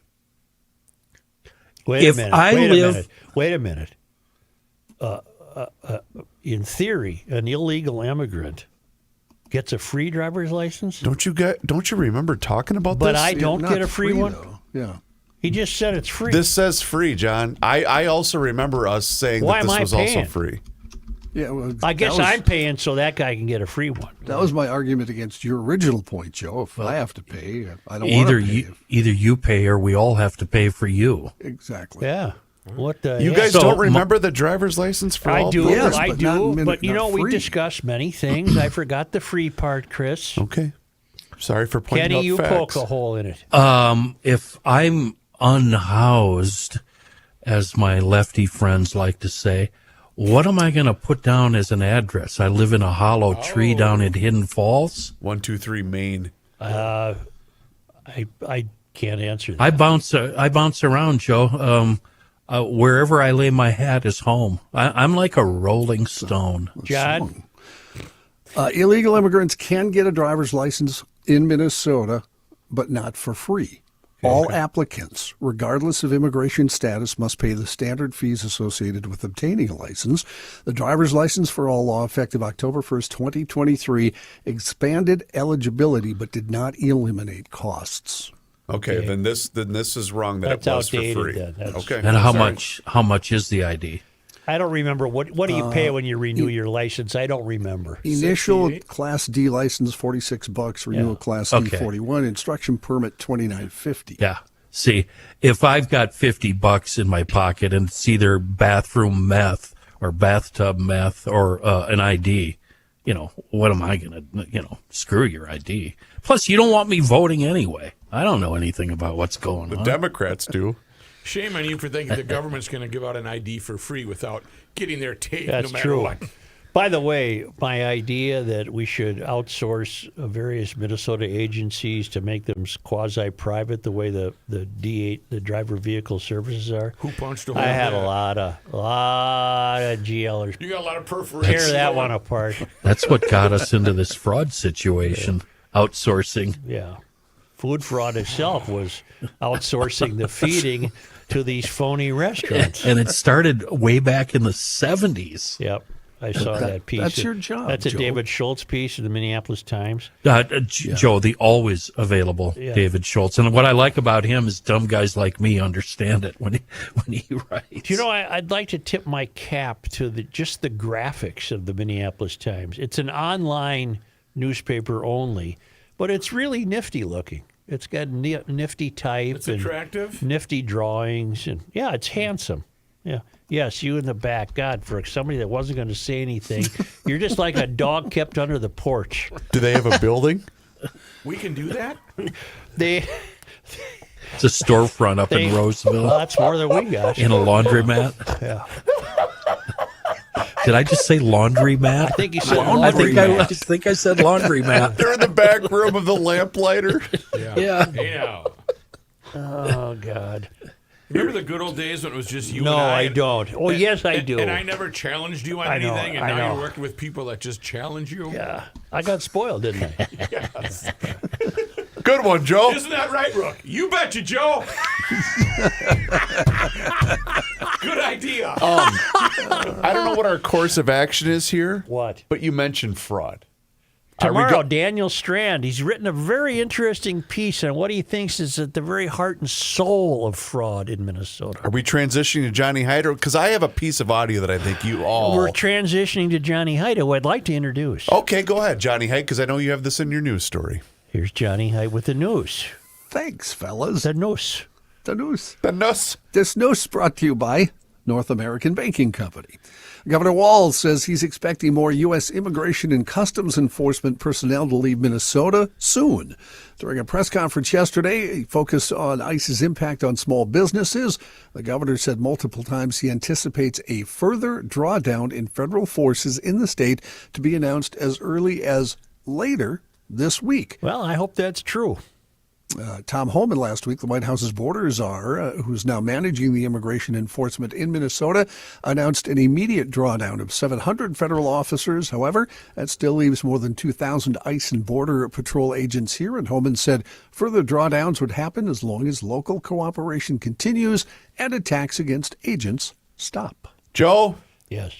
Wait If a minute. I live- Wait a minute. In theory, an illegal immigrant gets a free driver's license, Don't you remember talking about but this? I don't Not get a free one. though. Yeah. He just said it's free. This says free, John. I also remember us saying Why that this am I was also paying? free. Yeah, well, I guess that was, I'm paying so that guy can get a free one. That was my argument against your original point, Joe. If I have to pay, I don't want Either to pay. either you pay or we all have to pay for you. Exactly. Yeah. What the You heck? guys So, don't remember the driver's license for I all? do, Yes, I but not do. min- But you not know, we free. discussed many things. I forgot the free part, Chris. Okay. Sorry for pointing Kenny, out you facts. poke a hole in it. If I'm unhoused, as my lefty friends like to say, what am I going to put down as an address? I live in a hollow tree down in Hidden Falls. 123 Maine. I can't answer that. I bounce around, Joe. Wherever I lay my hat is home. I'm like a rolling stone. John, Illegal immigrants can get a driver's license in Minnesota, but not for free. All applicants, regardless of immigration status, must pay the standard fees associated with obtaining a license. The driver's license for all law, effective October 1st, 2023, expanded eligibility but did not eliminate costs. Okay, then this is wrong that That's it was outdated for free. then. That's- Okay. And how Sorry. much is the ID? I don't remember. What do you pay when you renew your license? I don't remember. Initial 68? Class D license $46, renewal Yeah. Class D Okay. 41, instruction permit $29.50. Yeah. See, if I've got $50 in my pocket and it's either bathroom meth or bathtub meth or an ID, what am I going to, screw your ID. Plus, you don't want me voting anyway. I don't know anything about what's going The on. Democrats do. Shame on you for thinking the government's going to give out an ID for free without getting their take, That's no matter true. what. By the way, my idea that we should outsource various Minnesota agencies to make them quasi-private, the way the D8, the driver vehicle services are. Who punched a hole I in had a that? lot of GLers. You got a lot of perforation. Tear that one apart. That's what got us into this fraud situation, outsourcing. Yeah. Food fraud itself was outsourcing the feeding to these phony restaurants. And it started way back in the 70s. Yep. I saw that piece. that's your job, That's a Joe. David Schultz piece in the Minneapolis Times. Joe, the always available Yeah. David Schultz. And what I like about him is dumb guys like me understand it when he writes. You know, I'd like to tip my cap to just the graphics of the Minneapolis Times. It's an online newspaper only, but it's really nifty looking. It's got nifty type It's and attractive. nifty drawings, and yeah, it's handsome. Yeah. Yes, you in the back. God, for somebody that wasn't going to say anything, you're just like a dog kept under the porch. Do they have a building? We can do that? They, It's a storefront up in Roseville well, that's more than we got. in a laundromat. Yeah. Did I just say laundromat? I think you said I think I said laundromat. They're in the back room of the lamplighter. Yeah. Hey, now. Oh God. Remember the good old days when it was just you No, and I? I don't. Oh, yes, I do. And I never challenged you on I know, anything, and I now know. you're working with people that just challenge you? Yeah, I got spoiled, didn't I? Yes. Good one, Joe. Isn't that right, Rook? You betcha, Joe. Good idea. I don't know what our course of action is here. What? But you mentioned fraud. Are we Tomorrow, go- Daniel Strand, he's written a very interesting piece on what he thinks is at the very heart and soul of fraud in Minnesota. Are we transitioning to Johnny Hyder? Because I have a piece of audio that I think you all. We're transitioning to Johnny Hyde, who I'd like to introduce. Okay, go ahead, Johnny Hyde, because I know you have this in your news story. Here's Johnny Hyde with the news. Thanks, fellas. The news. The news. The news. This news brought to you by North American Banking Company. Governor Walz says he's expecting more U.S. Immigration and Customs Enforcement personnel to leave Minnesota soon. During a press conference yesterday, he focused on ICE's impact on small businesses. The governor said multiple times he anticipates a further drawdown in federal forces in the state to be announced as early as later this week. Well, I hope that's true. Tom Homan last week, the White House's border czar, who's now managing the immigration enforcement in Minnesota, announced an immediate drawdown of 700 federal officers. However, that still leaves more than 2,000 ICE and Border Patrol agents here, and Homan said further drawdowns would happen as long as local cooperation continues and attacks against agents stop. Joe, Yes.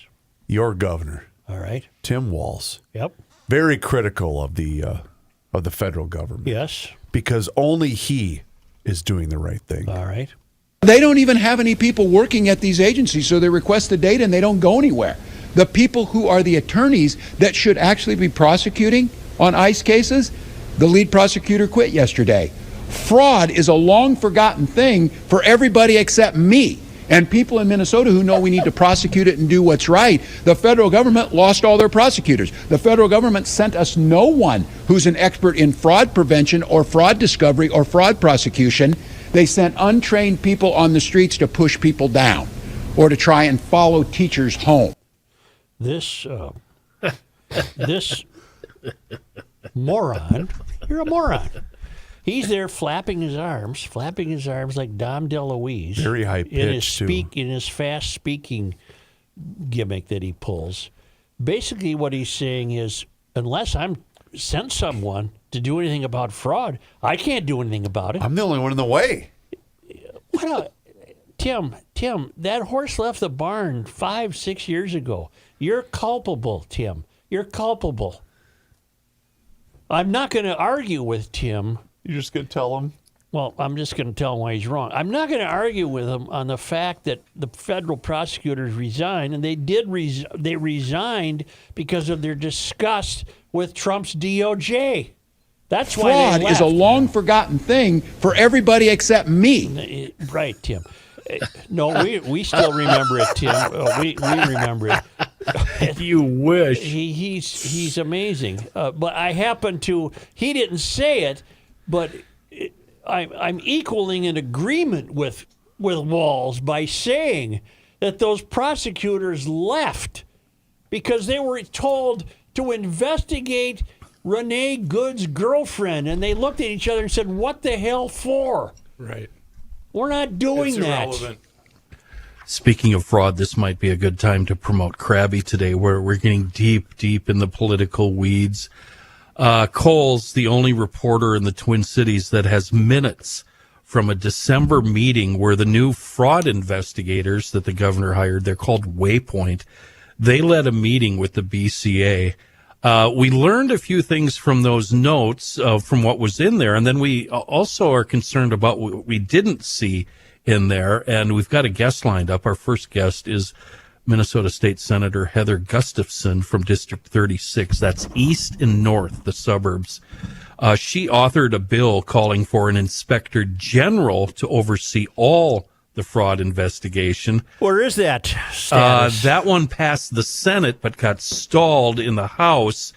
your governor, All right. Tim Walz, Yep. very critical of the federal government. Yes. Because only he is doing the right thing. All right. They don't even have any people working at these agencies, so they request the data and they don't go anywhere. The people who are the attorneys that should actually be prosecuting on ICE cases, the lead prosecutor quit yesterday. Fraud is a long forgotten thing for everybody except me and people in Minnesota who know we need to prosecute it and do what's right. The federal government lost all their prosecutors. The federal government sent us no one who's an expert in fraud prevention or fraud discovery or fraud prosecution. They sent untrained people on the streets to push people down or to try and follow teachers home. This moron, you're a moron. He's there flapping his arms like Dom DeLuise. Very high pitch, too. In his fast speaking gimmick that he pulls. Basically, what he's saying is, unless I'm sent someone to do anything about fraud, I can't do anything about it. I'm the only one in the way. Well, Tim, that horse left the barn 5-6 years ago. You're culpable, Tim. You're culpable. I'm not going to argue with Tim. You're just going to tell him? Well, I'm just going to tell him why he's wrong. I'm not going to argue with him on the fact that the federal prosecutors resigned, and they did. They resigned because of their disgust with Trump's DOJ. That's why Fraud they left. is a long forgotten thing for everybody except me. Right, Tim. No, we still remember it, Tim. We remember it. You wish. He's amazing. But I happen to. He didn't say it, but I'm equaling an agreement with Walz by saying that those prosecutors left because they were told to investigate Renee Good's girlfriend, and they looked at each other and said, "What the hell for?" Right. We're not doing It's that. irrelevant. Speaking of fraud, this might be a good time to promote Krabby today, where we're getting deep in the political weeds. Cole's the only reporter in the Twin Cities that has minutes from a December meeting where the new fraud investigators that the governor hired, they're called Waypoint, they led a meeting with the BCA. We learned a few things from those notes, from what was in there, and then we also are concerned about what we didn't see in there, and we've got a guest lined up. Our first guest is Minnesota State Senator Heather Gustafson from District 36. That's east and north, the suburbs. She authored a bill calling for an inspector general to oversee all the fraud investigation. Where is that status? That one passed the Senate but got stalled in the House,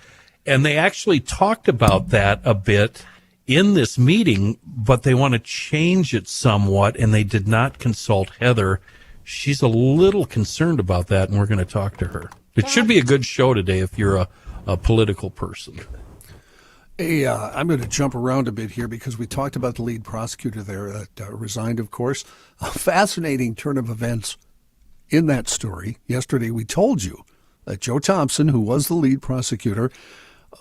and they actually talked about that a bit in this meeting, but they want to change it somewhat, and they did not consult Heather. She's a little concerned about that, and we're going to talk to her. It should be a good show today if you're a political person. Hey, I'm going to jump around a bit here because we talked about the lead prosecutor there that resigned, of course. A fascinating turn of events in that story. Yesterday, we told you that Joe Thompson, who was the lead prosecutor,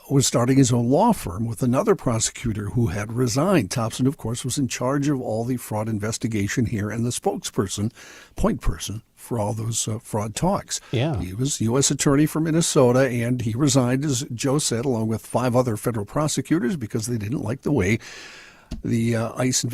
was starting his own law firm with another prosecutor who had resigned. Thompson, of course, was in charge of all the fraud investigation here and the spokesperson, point person for all those fraud talks. Yeah. He was U.S. Attorney for Minnesota, and he resigned, as Joe said, along with 5 other federal prosecutors because they didn't like the way the ICE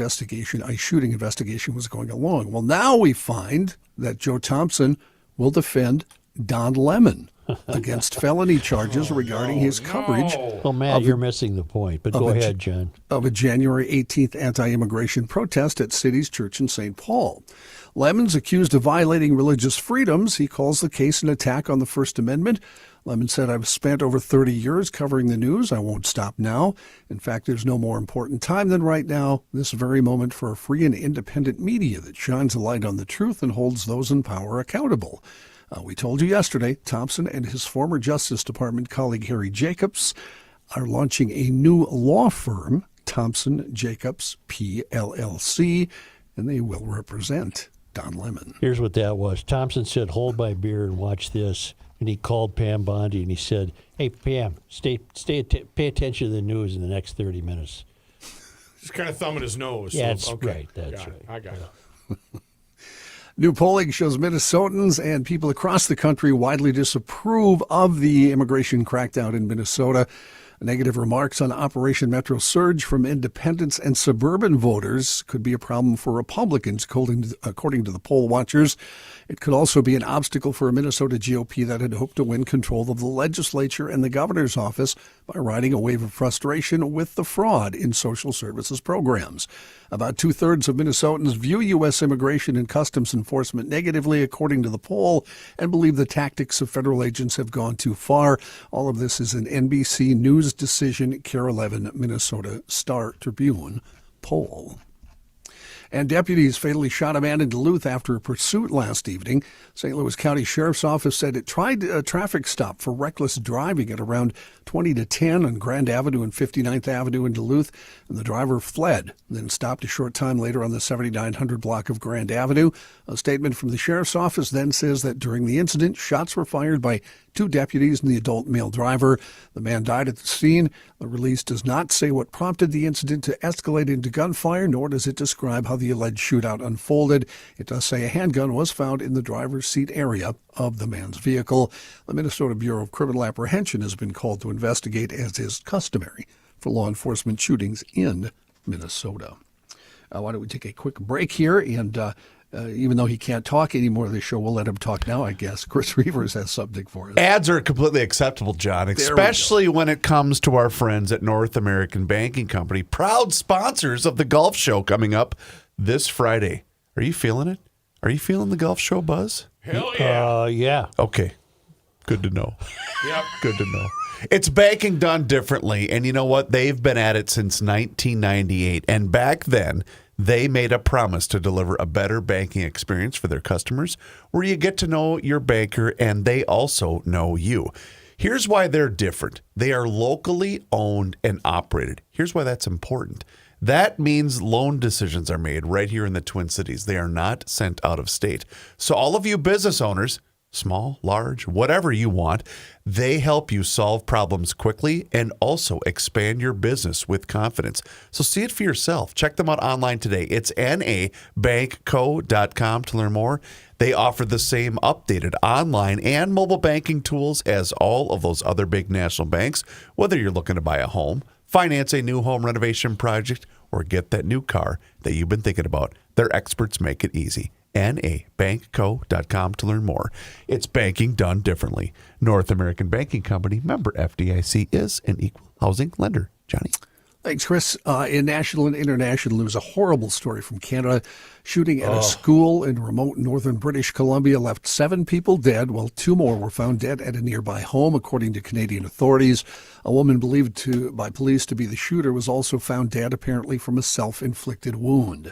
shooting investigation was going along. Well, now we find that Joe Thompson will defend Don Lemon against felony charges regarding his coverage Well, Matt, you're missing the point, but go ahead, John. of a January 18th anti-immigration protest at City's Church in St. Paul. Lemon's accused of violating religious freedoms. He calls the case an attack on the First Amendment. Lemon said, "I've spent over 30 years covering the news. I won't stop now. In fact, there's no more important time than right now, this very moment, for a free and independent media that shines a light on the truth and holds those in power accountable." We told you yesterday, Thompson and his former Justice Department colleague Harry Jacobs are launching a new law firm, Thompson Jacobs PLLC, and they will represent Don Lemon. Here's what that was. Thompson said, "Hold my beer and watch this." And he called Pam Bondi and he said, "Hey, Pam, pay attention to the news in the next 30 minutes. Just kind of thumbing his nose. Yeah, so, that's right. That's right. I got it. New polling shows Minnesotans and people across the country widely disapprove of the immigration crackdown in Minnesota. Negative remarks on Operation Metro Surge from independents and suburban voters could be a problem for Republicans, according to the poll watchers. It could also be an obstacle for a Minnesota GOP that had hoped to win control of the legislature and the governor's office by riding a wave of frustration with the fraud in social services programs. About 2/3 of Minnesotans view U.S. immigration and customs enforcement negatively, according to the poll, and believe the tactics of federal agents have gone too far. All of this is an NBC News Decision, KARE 11, Minnesota Star Tribune poll. And deputies fatally shot a man in Duluth after a pursuit last evening. St. Louis County Sheriff's Office said it tried a traffic stop for reckless driving at around 20 to 10 on Grand Avenue and 59th Avenue in Duluth, and the driver fled, then stopped a short time later on the 7900 block of Grand Avenue. A statement from the Sheriff's Office then says that during the incident, shots were fired by 2 deputies and the adult male driver. The man died at the scene. The release does not say what prompted the incident to escalate into gunfire, nor does it describe how the alleged shootout unfolded. It does say a handgun was found in the driver's seat area of the man's vehicle. The Minnesota Bureau of Criminal Apprehension has been called to investigate, as is customary for law enforcement shootings in Minnesota. Why don't we take a quick break here, and even though he can't talk anymore this show, we'll let him talk now, I guess. Chris Reavers has something for us. Ads are completely acceptable, John, especially when it comes to our friends at North American Banking Company, proud sponsors of the Golf Show coming up this Friday. Are you feeling it? Are you feeling the Golf Show buzz? Hell yeah. Yeah. Okay. Good to know. Yep. Good to know. It's banking done differently, and you know what? They've been at it since 1998, and back then, they made a promise to deliver a better banking experience for their customers where you get to know your banker and they also know you. Here's why they're different. They are locally owned and operated. Here's why that's important. That means loan decisions are made right here in the Twin Cities. They are not sent out of state. So all of you business owners, small, large, whatever you want, they help you solve problems quickly and also expand your business with confidence. So see it for yourself. Check them out online today. It's nabankco.com to learn more. They offer the same updated online and mobile banking tools as all of those other big national banks, whether you're looking to buy a home, finance a new home renovation project, or get that new car that you've been thinking about. Their experts make it easy. nabankco.com to learn more. It's banking done differently. North American Banking Company, member FDIC, is an equal housing lender. Johnny? Thanks, Chris. In national and international news, a horrible story from Canada. Shooting at a school in remote northern British Columbia left 7 people dead, while 2 more were found dead at a nearby home, according to Canadian authorities. A woman believed by police to be the shooter was also found dead, apparently from a self-inflicted wound.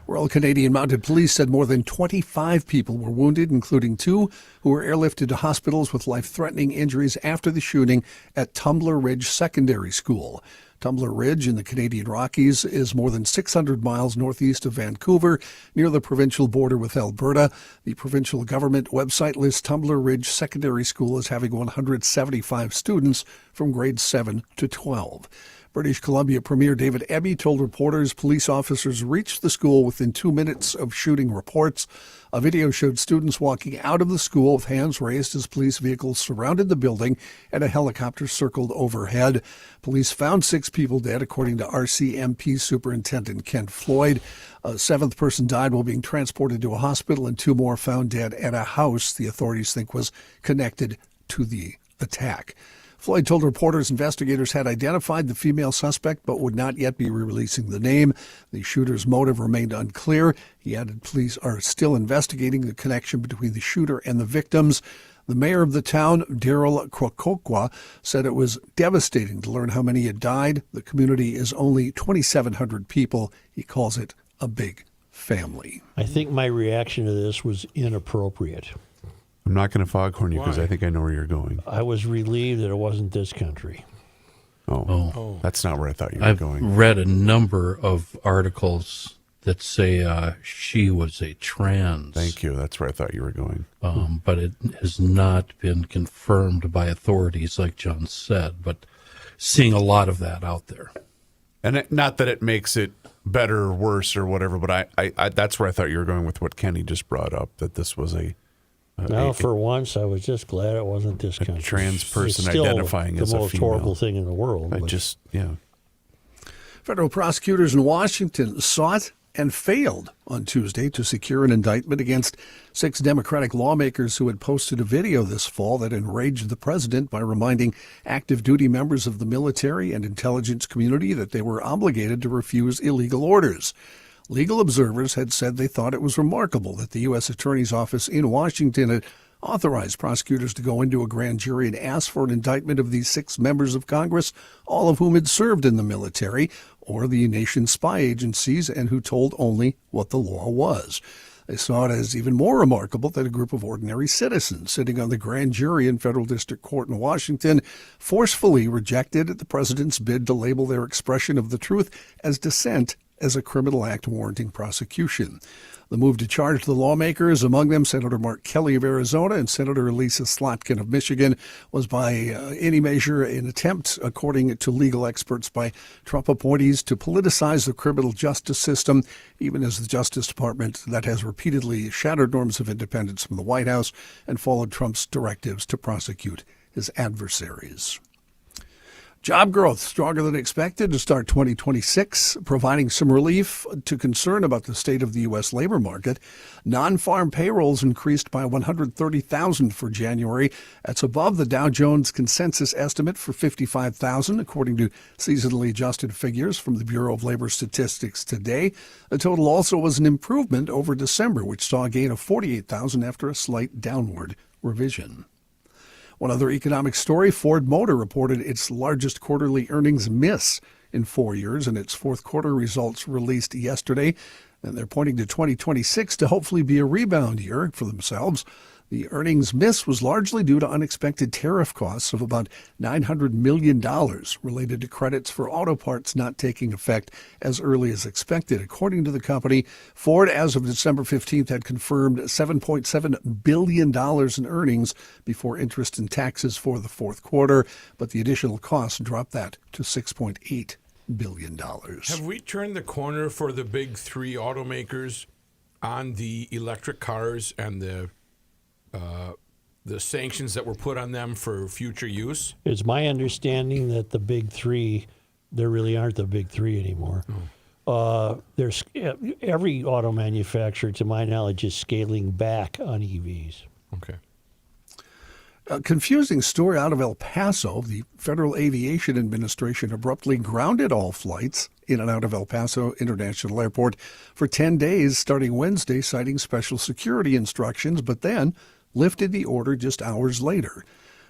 Royal Canadian Mounted Police said more than 25 people were wounded, including 2 who were airlifted to hospitals with life-threatening injuries after the shooting at Tumbler Ridge Secondary School. Tumbler Ridge in the Canadian Rockies is more than 600 miles northeast of Vancouver, near the provincial border with Alberta. The provincial government website lists Tumbler Ridge Secondary School as having 175 students from grades 7 to 12. British Columbia Premier David Eby told reporters police officers reached the school within 2 minutes of shooting reports. A video showed students walking out of the school with hands raised as police vehicles surrounded the building and a helicopter circled overhead. Police found 6 people dead, according to RCMP Superintendent Kent Floyd. A 7th person died while being transported to a hospital, and 2 more found dead at a house the authorities think was connected to the attack. Floyd told reporters investigators had identified the female suspect but would not yet be releasing the name. The shooter's motive remained unclear. He added police are still investigating the connection between the shooter and the victims. The mayor of the town, Daryl Krokokwa, said it was devastating to learn how many had died. The community is only 2,700 people. He calls it a big family. I think my reaction to this was inappropriate. I'm not going to foghorn you because I think I know where you're going. I was relieved that it wasn't this country. Oh. That's not where I thought you were I've going. read a number of articles that say she was a trans. Thank you. That's where I thought you were going. But it has not been confirmed by authorities, like John said. But seeing a lot of that out there. And not that it makes it better or worse or whatever, but I that's where I thought you were going with what Kenny just brought up, that this was for once, I was just glad it wasn't this country. Trans person It's still identifying as a the most female. horrible thing in the world. Federal prosecutors in Washington sought and failed on Tuesday to secure an indictment against 6 Democratic lawmakers who had posted a video this fall that enraged the president by reminding active duty members of the military and intelligence community that they were obligated to refuse illegal orders. Legal observers had said they thought it was remarkable that the U.S. Attorney's Office in Washington had authorized prosecutors to go into a grand jury and ask for an indictment of these 6 members of Congress, all of whom had served in the military or the nation's spy agencies and who told only what the law was. They saw it as even more remarkable that a group of ordinary citizens sitting on the grand jury in federal district court in Washington forcefully rejected the president's bid to label their expression of the truth as dissent as a criminal act warranting prosecution. The move to charge the lawmakers, among them Senator Mark Kelly of Arizona and Senator Lisa Slotkin of Michigan, was by any measure an attempt, according to legal experts, by Trump appointees to politicize the criminal justice system, even as the Justice Department that has repeatedly shattered norms of independence from the White House and followed Trump's directives to prosecute his adversaries. Job growth stronger than expected to start 2026, providing some relief to concern about the state of the U.S. labor market. Non-farm payrolls increased by 130,000 for January. That's above the Dow Jones consensus estimate for 55,000, according to seasonally adjusted figures from the Bureau of Labor Statistics today. The total also was an improvement over December, which saw a gain of 48,000 after a slight downward revision. One other economic story, Ford Motor reported its largest quarterly earnings miss in 4 years, and its fourth quarter results released yesterday. And they're pointing to 2026 to hopefully be a rebound year for themselves. The earnings miss was largely due to unexpected tariff costs of about $900 million related to credits for auto parts not taking effect as early as expected. According to the company, Ford, as of December 15th, had confirmed $7.7 billion in earnings before interest and taxes for the fourth quarter, but the additional costs dropped that to $6.8 billion. Have we turned the corner for the big 3 automakers on the electric cars and the sanctions that were put on them for future use? It's my understanding that the big 3, there really aren't the big 3 anymore. There's every auto manufacturer, to my knowledge, is scaling back on EVs. Okay. A confusing story out of El Paso. The Federal Aviation Administration abruptly grounded all flights in and out of El Paso International Airport for 10 days starting Wednesday, citing special security instructions, but then lifted the order just hours later.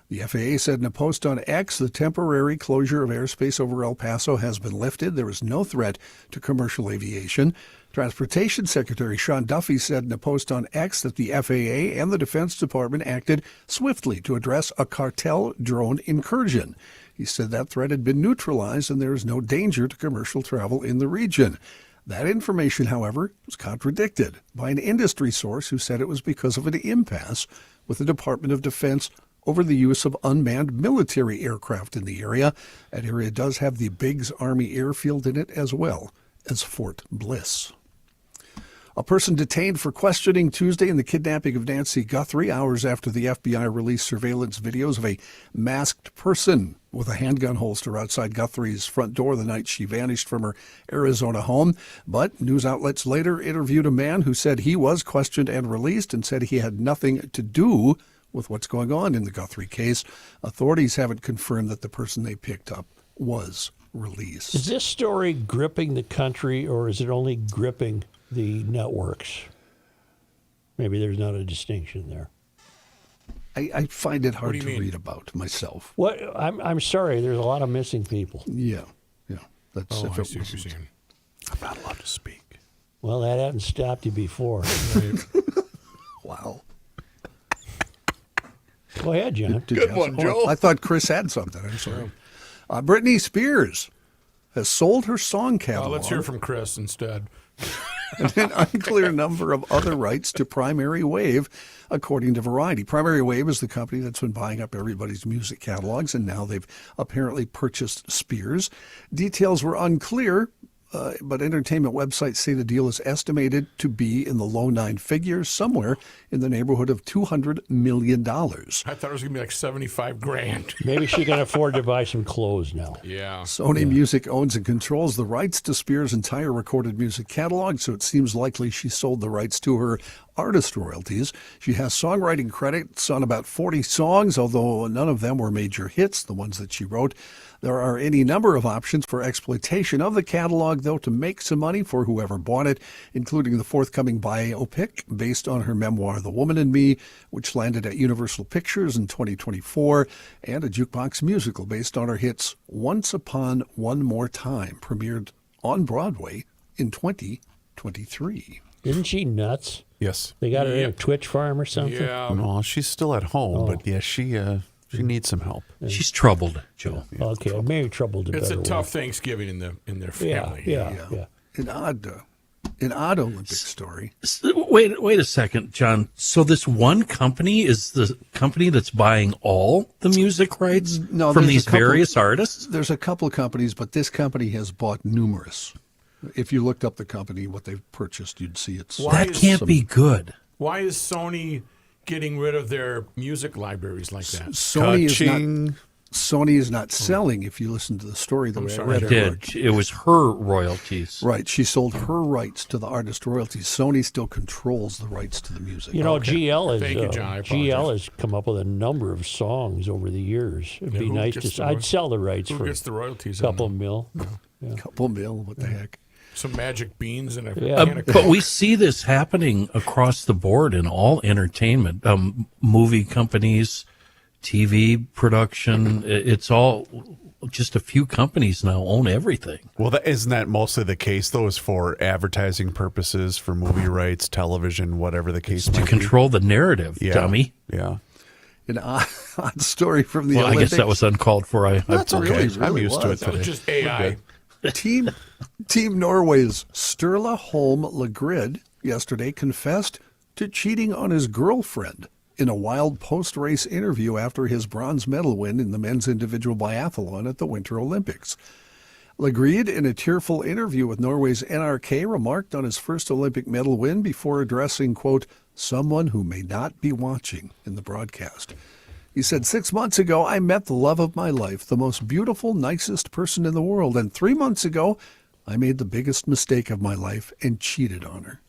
The FAA said in a post on X, the temporary closure of airspace over El Paso has been lifted. There is no threat to commercial aviation. Transportation Secretary Sean Duffy said in a post on X that the FAA and the Defense Department acted swiftly to address a cartel drone incursion. He said that threat had been neutralized and there is no danger to commercial travel in the region. That information, however, was contradicted by an industry source who said it was because of an impasse with the Department of Defense over the use of unmanned military aircraft in the area. That area does have the Biggs Army Airfield in it, as well as Fort Bliss. A person detained for questioning Tuesday in the kidnapping of Nancy Guthrie, hours after the FBI released surveillance videos of a masked person with a handgun holster outside Guthrie's front door the night she vanished from her Arizona home. But news outlets later interviewed a man who said he was questioned and released and said he had nothing to do with what's going on in the Guthrie case. Authorities haven't confirmed that the person they picked up was released. Is this story gripping the country, or is it only gripping the networks? Maybe there's not a distinction there. I find it hard do you to mean? read about myself. What? I'm sorry. There's a lot of missing people. Yeah. That's Oh, if I it see what you're wasn't- saying. I'm not allowed to speak. Well, that hadn't stopped you before. Wow. Go ahead, John. Good one, Joe. I thought Chris had something. I'm sorry. Britney Spears has sold her song catalog. Let's hear from Chris instead. And an unclear number of other rights to Primary Wave, according to Variety. Primary Wave is the company that's been buying up everybody's music catalogs, and now they've apparently purchased Spears. Details were unclear, but entertainment websites say the deal is estimated to be in the low nine figures, somewhere in the neighborhood of $200 million. I thought it was going to be like 75 grand. Maybe she can afford to buy some clothes now. Yeah. Sony Music owns and controls the rights to Spears' entire recorded music catalog, so it seems likely she sold the rights to her artist royalties. She has songwriting credits on about 40 songs, although none of them were major hits, the ones that she wrote. There are any number of options for exploitation of the catalog, though, to make some money for whoever bought it, including the forthcoming biopic based on her memoir, The Woman in Me, which landed at Universal Pictures in 2024, and a jukebox musical based on her hits Once Upon One More Time, premiered on Broadway in 2023. Isn't she nuts? Yes. They got her in a Twitch farm or something? Yeah. No, she's still at home, but yeah, she needs some help. She's troubled, Joe. Okay, maybe troubled a It's a better tough word. Thanksgiving in their Yeah, family. yeah. An odd Olympic story. Wait a second, John. So this one company is the company that's buying all the music rights from there's these a couple- various artists? There's a couple of companies, but this company has bought numerous. If you looked up the company, what they've purchased, you'd see it's Why That is can't be good. Why is Sony getting rid of their music libraries like that? Sony is not selling. If you listen to the story that I read, It did. It was her royalties. Right, she sold her rights to the artist royalties. Sony still controls the rights to the music. You know, GL is Thank you, John. I GL apologize. has come up with a number of songs over the years. It'd Yeah, be who nice gets to. the I'd roy- sell the rights Who for gets the royalties? a on couple them? mil. Couple mil, what the heck? Some magic beans and a Yeah. can of But we see this happening across the board in all entertainment, movie companies, TV production. It's all just a few companies now own everything. Well, isn't that mostly the case, though, is for advertising purposes, for movie rights, television, whatever the case To might control the narrative, be? dummy. Yeah. An odd story from the Well, I Olympics. guess that was uncalled for. That's okay. I'm used to it That was today. just AI. Team Norway's Sturla Holm Legrid yesterday confessed to cheating on his girlfriend in a wild post-race interview after his bronze medal win in the men's individual biathlon at the Winter Olympics. Legrid, in a tearful interview with Norway's NRK, remarked on his first Olympic medal win before addressing, quote, someone who may not be watching in the broadcast. He said, 6 months ago, I met the love of my life, the most beautiful, nicest person in the world. And 3 months ago, I made the biggest mistake of my life and cheated on her.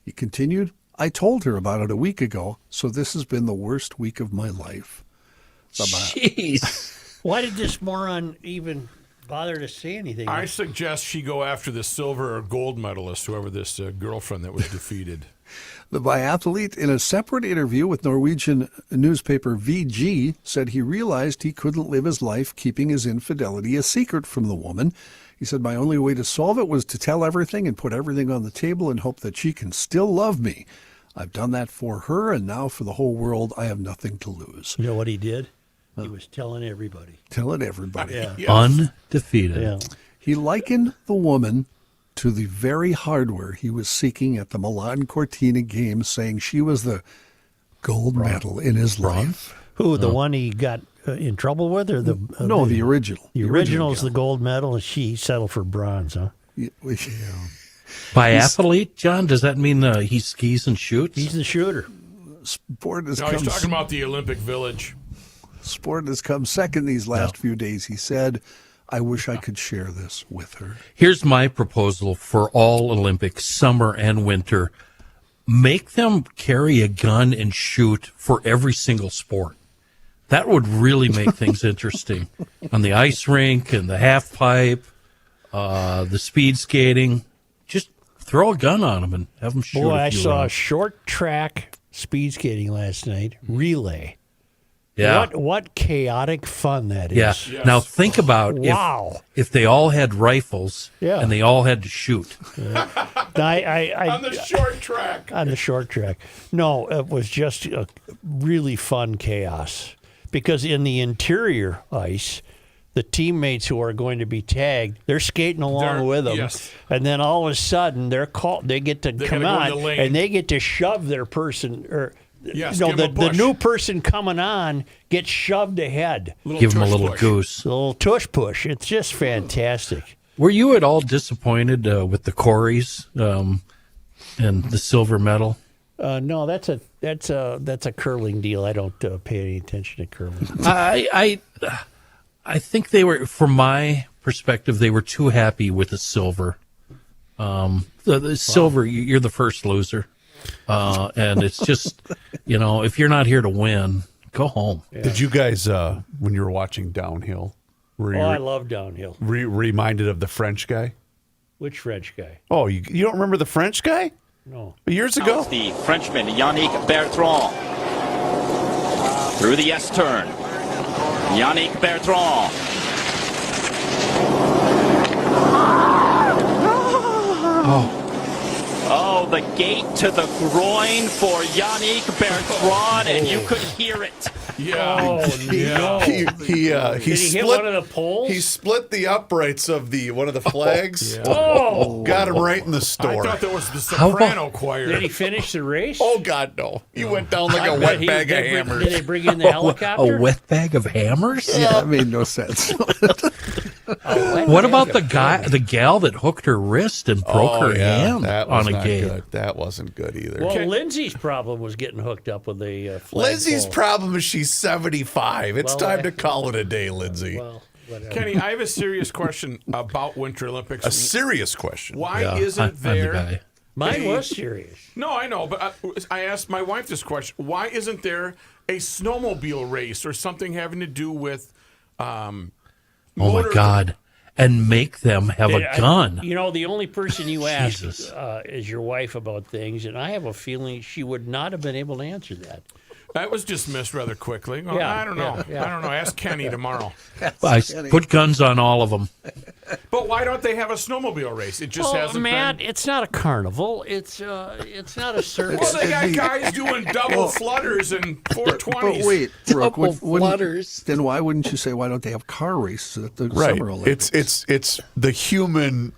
He continued, I told her about it a week ago, so this has been the worst week of my life. Jeez. Why did this moron even bother to say anything? I suggest she go after the silver or gold medalist, whoever this girlfriend that was defeated. The biathlete, in a separate interview with Norwegian newspaper VG, said he realized he couldn't live his life keeping his infidelity a secret from the woman. He said, my only way to solve it was to tell everything and put everything on the table and hope that she can still love me. I've done that for her, and now for the whole world, I have nothing to lose. You know what he did? He was telling everybody. Telling everybody. Yeah. Undefeated. Yeah. He likened the woman to the very hardware he was seeking at the Milan Cortina Games, saying she was the gold medal in his life. Who, the one he got in trouble with, or the No, the original. The original's the gold medal, and she settled for bronze, huh? Biathlete, John? Does that mean he skis and shoots? He's the shooter. Sport has No, he's talking about the Olympic Village. Sport has come second these last few days. He said, I wish I could share this with her. Here's my proposal for all Olympics, summer and winter. Make them carry a gun and shoot for every single sport. That would really make things interesting. On the ice rink and the half pipe, the speed skating, just throw a gun on them and have them shoot. Boy, a I few saw rounds. short track speed skating last night, relay. Yeah. What chaotic fun that is. Yeah. Yes. Now think about Wow. if they all had rifles Yeah. and they all had to shoot. I On the short track. on the short track. No, it was just a really fun chaos because in the interior ice, the teammates who are going to be tagged, they're skating along They're- with them, yes. and then all of a sudden they're called. They get to come gotta go in on, the lane. and they get to shove their person or. Yes, you know, give 'em a the push. new person coming on gets shoved ahead. Give them a tush little push. goose. A little tush push. It's just fantastic. Were you at all disappointed with the Corys and the silver medal? No, that's a curling deal. I don't pay any attention to curling. I think they were, from my perspective, they were too happy with the silver. The silver, you're the first loser, and it's just, if you're not here to win, go home. Did you guys, when you were watching Downhill, were you I love downhill. reminded of the French guy? Which French guy? Oh, you don't remember the French guy? No. Years ago? The Frenchman Yannick Bertrand through the S turn. Yannick Bertrand. Oh, the gate to the groin for Yannick Bertrand, and you could hear it. Yeah. Oh, no. He Did he hit split one of the poles? He split the uprights of one of the flags. Oh! Got him right in the I store. thought that was the How soprano about- choir. Did he finish the race? Oh God, no! He went down like a I bet wet he- bag of did they bring- hammers. Did they bring in the helicopter? A wet bag of hammers? Yeah, that made no sense. What about the gal that hooked her wrist and broke her hand that was on a not game? good. That wasn't good either. Well, Lindsay's problem was getting hooked up with a flagpole. Lindsay's problem is she's 75. It's Well, time to call it a day, Lindsay. Well, whatever. Kenny, I have a serious question about Winter Olympics. A serious question. Why Yeah, isn't I'm the there? guy. Mine was serious. No, I know, but I asked my wife this question: why isn't there a snowmobile race or something having to do with? Oh my God. And make them have a gun. The only person you ask Jesus. is your wife about things, and I have a feeling she would not have been able to answer that. That was dismissed rather quickly. Well, Yeah, I don't know. yeah. I don't know. Ask Kenny tomorrow. I put guns on all of them. But why don't they have a snowmobile race? It just hasn't Matt, been. it's not a carnival. It's not a circus. Well, they got guys doing double flutters and 420s. But wait, Brooke, Double wouldn't- flutters. then why wouldn't you say, why don't they have car races at the Right. Summer Olympics? It's the human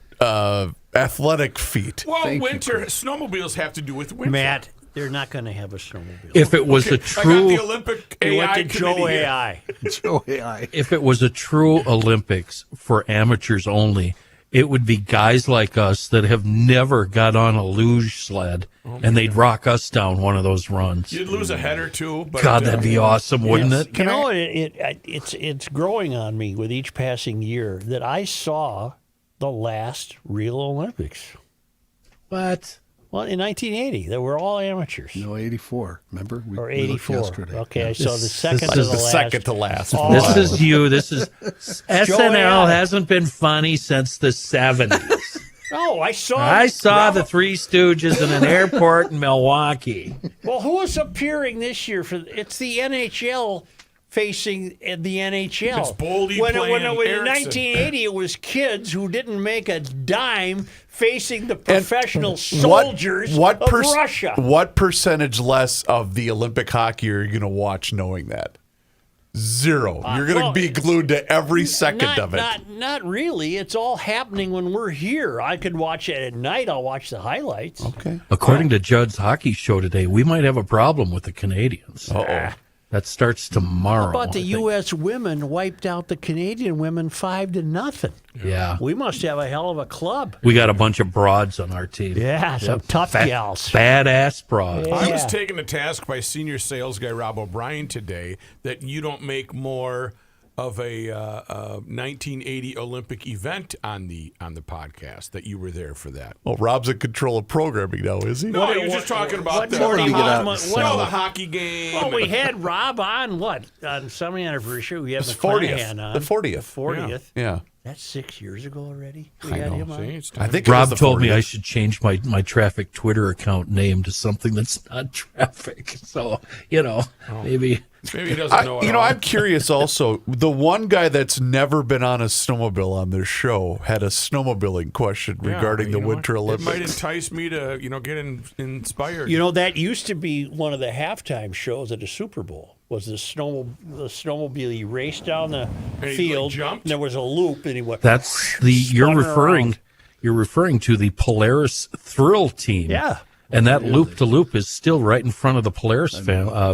athletic feat. Well, Thank you, winter Chris. snowmobiles have to do with winter. Matt, they're not going to have a snowmobile. If it was a I got true, the Olympic they AI went to Joe committee here. AI. Joe AI. if it was a true Olympics for amateurs only, it would be guys like us that have never got on a luge sled, and they'd rock us down one of those runs. You'd lose a head or two. But God, that'd be awesome, wouldn't it? It's growing on me with each passing year that I saw the last real Olympics. What? Well, in 1980, they were all amateurs. No, 84. Remember? We Or we looked 84. yesterday. Okay, I saw the This second to is the The last. second to last. Oh, This is you. This is SNL AI. hasn't been funny since the 70s. Oh, I saw. I saw the Three Stooges in an airport in Milwaukee. Well, who is appearing this year for? It's the NHL facing the NHL. It's Boldy when playing in Erickson. 1980, it was kids who didn't make a dime facing the And professional soldiers what of Russia. What percentage less of the Olympic hockey are you going to watch knowing that? Zero. You're going to well, be glued to every second of it. Not really. It's all happening when we're here. I could watch it at night. I'll watch the highlights. Okay. According to Judd's hockey show today, we might have a problem with the Canadians. Uh-oh. That starts tomorrow. How about the I think. U.S. women wiped out the Canadian women 5-0? Yeah. We must have a hell of a club. We got a bunch of broads on our team. Yeah, some tough gals. Badass broads. I was taken to task by senior sales guy Rob O'Brien today that you don't make more of a 1980 Olympic event on the podcast, that you were there for that. Well, Rob's in control of programming now, is he? No, you're just talking about the hockey game. Well, we had Rob on some anniversary. We had It's McClanahan on. The 40th. 40th. Yeah. That's 6 years ago already. We I had know. him on. I think it Rob was the told me 40th. I should change my traffic Twitter account name to something that's not traffic. So, maybe. Maybe he doesn't know. I'm curious also. The one guy that's never been on a snowmobile on their show had a snowmobiling question regarding the Winter Olympics. It might entice me to, get inspired. That used to be one of the halftime shows at the Super Bowl. Was the snowmobile? He raced down the field. Jumped? And there was a loop, and he went. That's spun around. you're referring to the Polaris Thrill team. Yeah. And that loop-to-loop is still right in front of the Polaris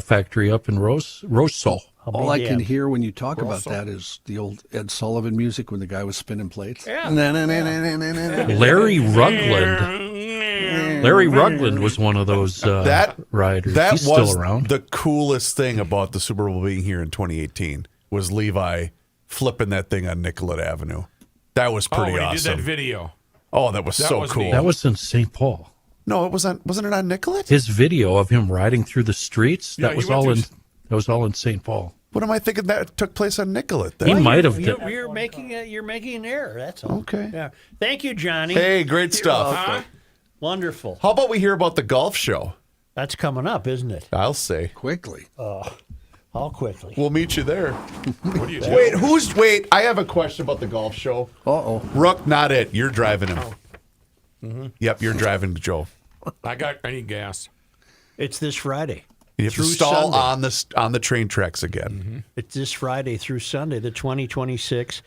factory up in Roseau. All I can hear when you talk about that is the old Ed Sullivan music when the guy was spinning plates. Yeah. Larry Rugland. Larry Rugland was one of those riders. That He's was still around. the coolest thing about the Super Bowl being here in 2018 was Levi flipping that thing on Nicollet Avenue. That was pretty when awesome. he did that video. Oh, that was so cool. That was in St. Paul. No, it wasn't it on Nicollet? His video of him riding through the streets, Yeah, that he was went all in St. Paul. What am I thinking that took place on Nicollet then? He might have. You're making an error. That's all. Okay. Yeah. Thank you, Johnny. Hey, great stuff. Wonderful. How about we hear about the golf show? That's coming up, isn't it? I'll say. Quickly. How quickly? We'll meet you there. What do you do? Wait, I have a question about the golf show. Uh-oh. Rook, not it. You're driving him. Mm-hmm. Yep, you're driving Joe. I need gas. It's this Friday. You have to Through stall Sunday. on the train tracks again. Mm-hmm. It's this Friday through Sunday, the 2026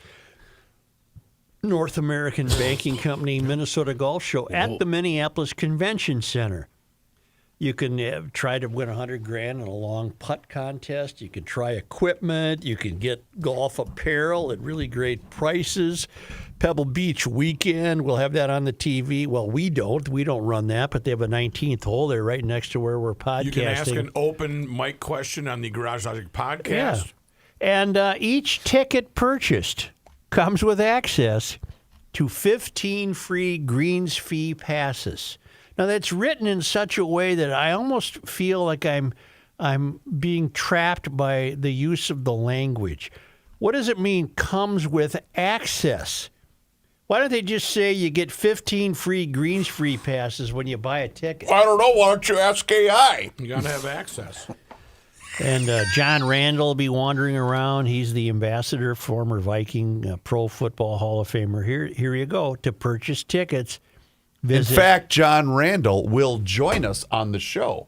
North American Banking Company Minnesota Golf Show at the Minneapolis Convention Center. You can try to win $100,000 in a long putt contest. You can try equipment. You can get golf apparel at really great prices. Pebble Beach weekend, we'll have that on the TV. Well, we don't run that, but they have a 19th hole there right next to where we're podcasting. You can ask an open mic question on the Garage Logic podcast. Yeah. And each ticket purchased comes with access to 15 free greens fee passes. Now, that's written in such a way that I almost feel like I'm being trapped by the use of the language. What does it mean, comes with access? Why don't they just say you get 15 free greens free passes when you buy a ticket? I don't know. Why don't you ask AI? You got to have access. And John Randall will be wandering around. He's the ambassador, former Viking, Pro Football Hall of Famer. Here you go. To purchase tickets, visit. In fact, John Randall will join us on the show.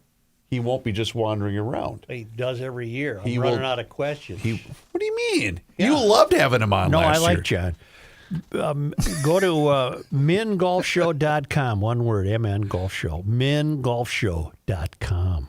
He won't be just wandering around. He does every year. I'm He running will- out of questions. What do you mean? Yeah. You loved having him on No, last I like year. John. Go to mingolfshow.com. One word, MN Golf Show. mingolfshow.com.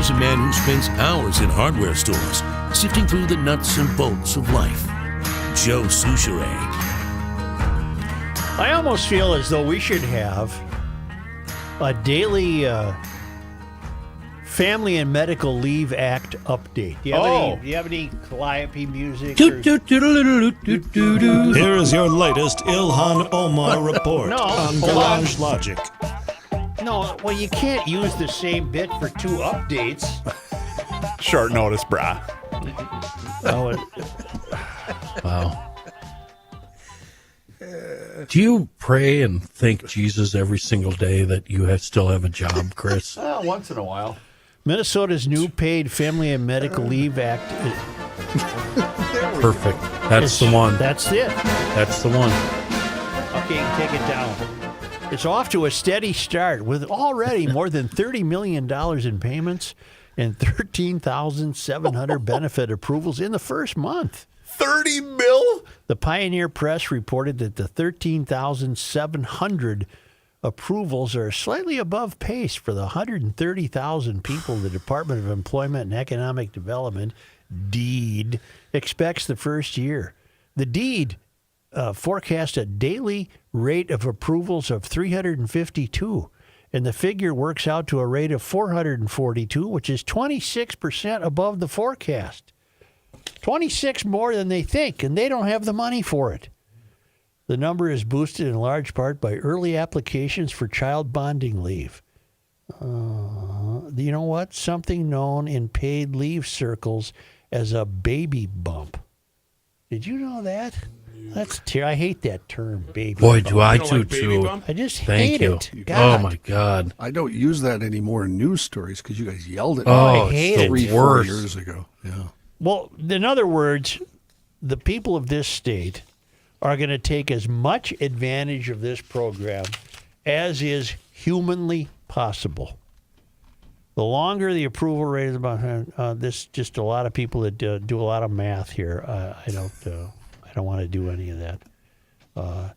Here's a man who spends hours in hardware stores, sifting through the nuts and bolts of life. Joe Souchere. I almost feel as though we should have a daily Family and Medical Leave Act update. Do you have any Calliope music? Here is your latest Ilhan Omar report on Garage Logic. No, well, you can't use the same bit for two updates. Short notice, brah. Wow. Do you pray and thank Jesus every single day that you still have a job, Chris? Once in a while. Minnesota's new paid Family and Medical Leave Act. Perfect. That's the one. That's it. That's the one. Okay, you can take it down. It's off to a steady start with already more than $30 million in payments and 13,700 benefit approvals in the first month. 30 mil? The Pioneer Press reported that the 13,700 approvals are slightly above pace for the 130,000 people the Department of Employment and Economic Development, DEED, expects the first year. The DEED forecast a daily rate of approvals of 352, and the figure works out to a rate of 442, which is 26% above the forecast. 26 more than they think, and they don't have the money for it. The number is boosted in large part by early applications for child bonding leave. You know what? Something known in paid leave circles as a baby bump. Did you know that? I hate that term, baby Boy, bump. do I too. I just Thank hate you. it. Oh, my God. I don't use that anymore in news stories because you guys yelled at me I hate it. 3-4 years ago. Yeah. Well, in other words, the people of this state are going to take as much advantage of this program as is humanly possible. The longer the approval rate is about this, just a lot of people that do a lot of math here. I don't want to do any of that. Are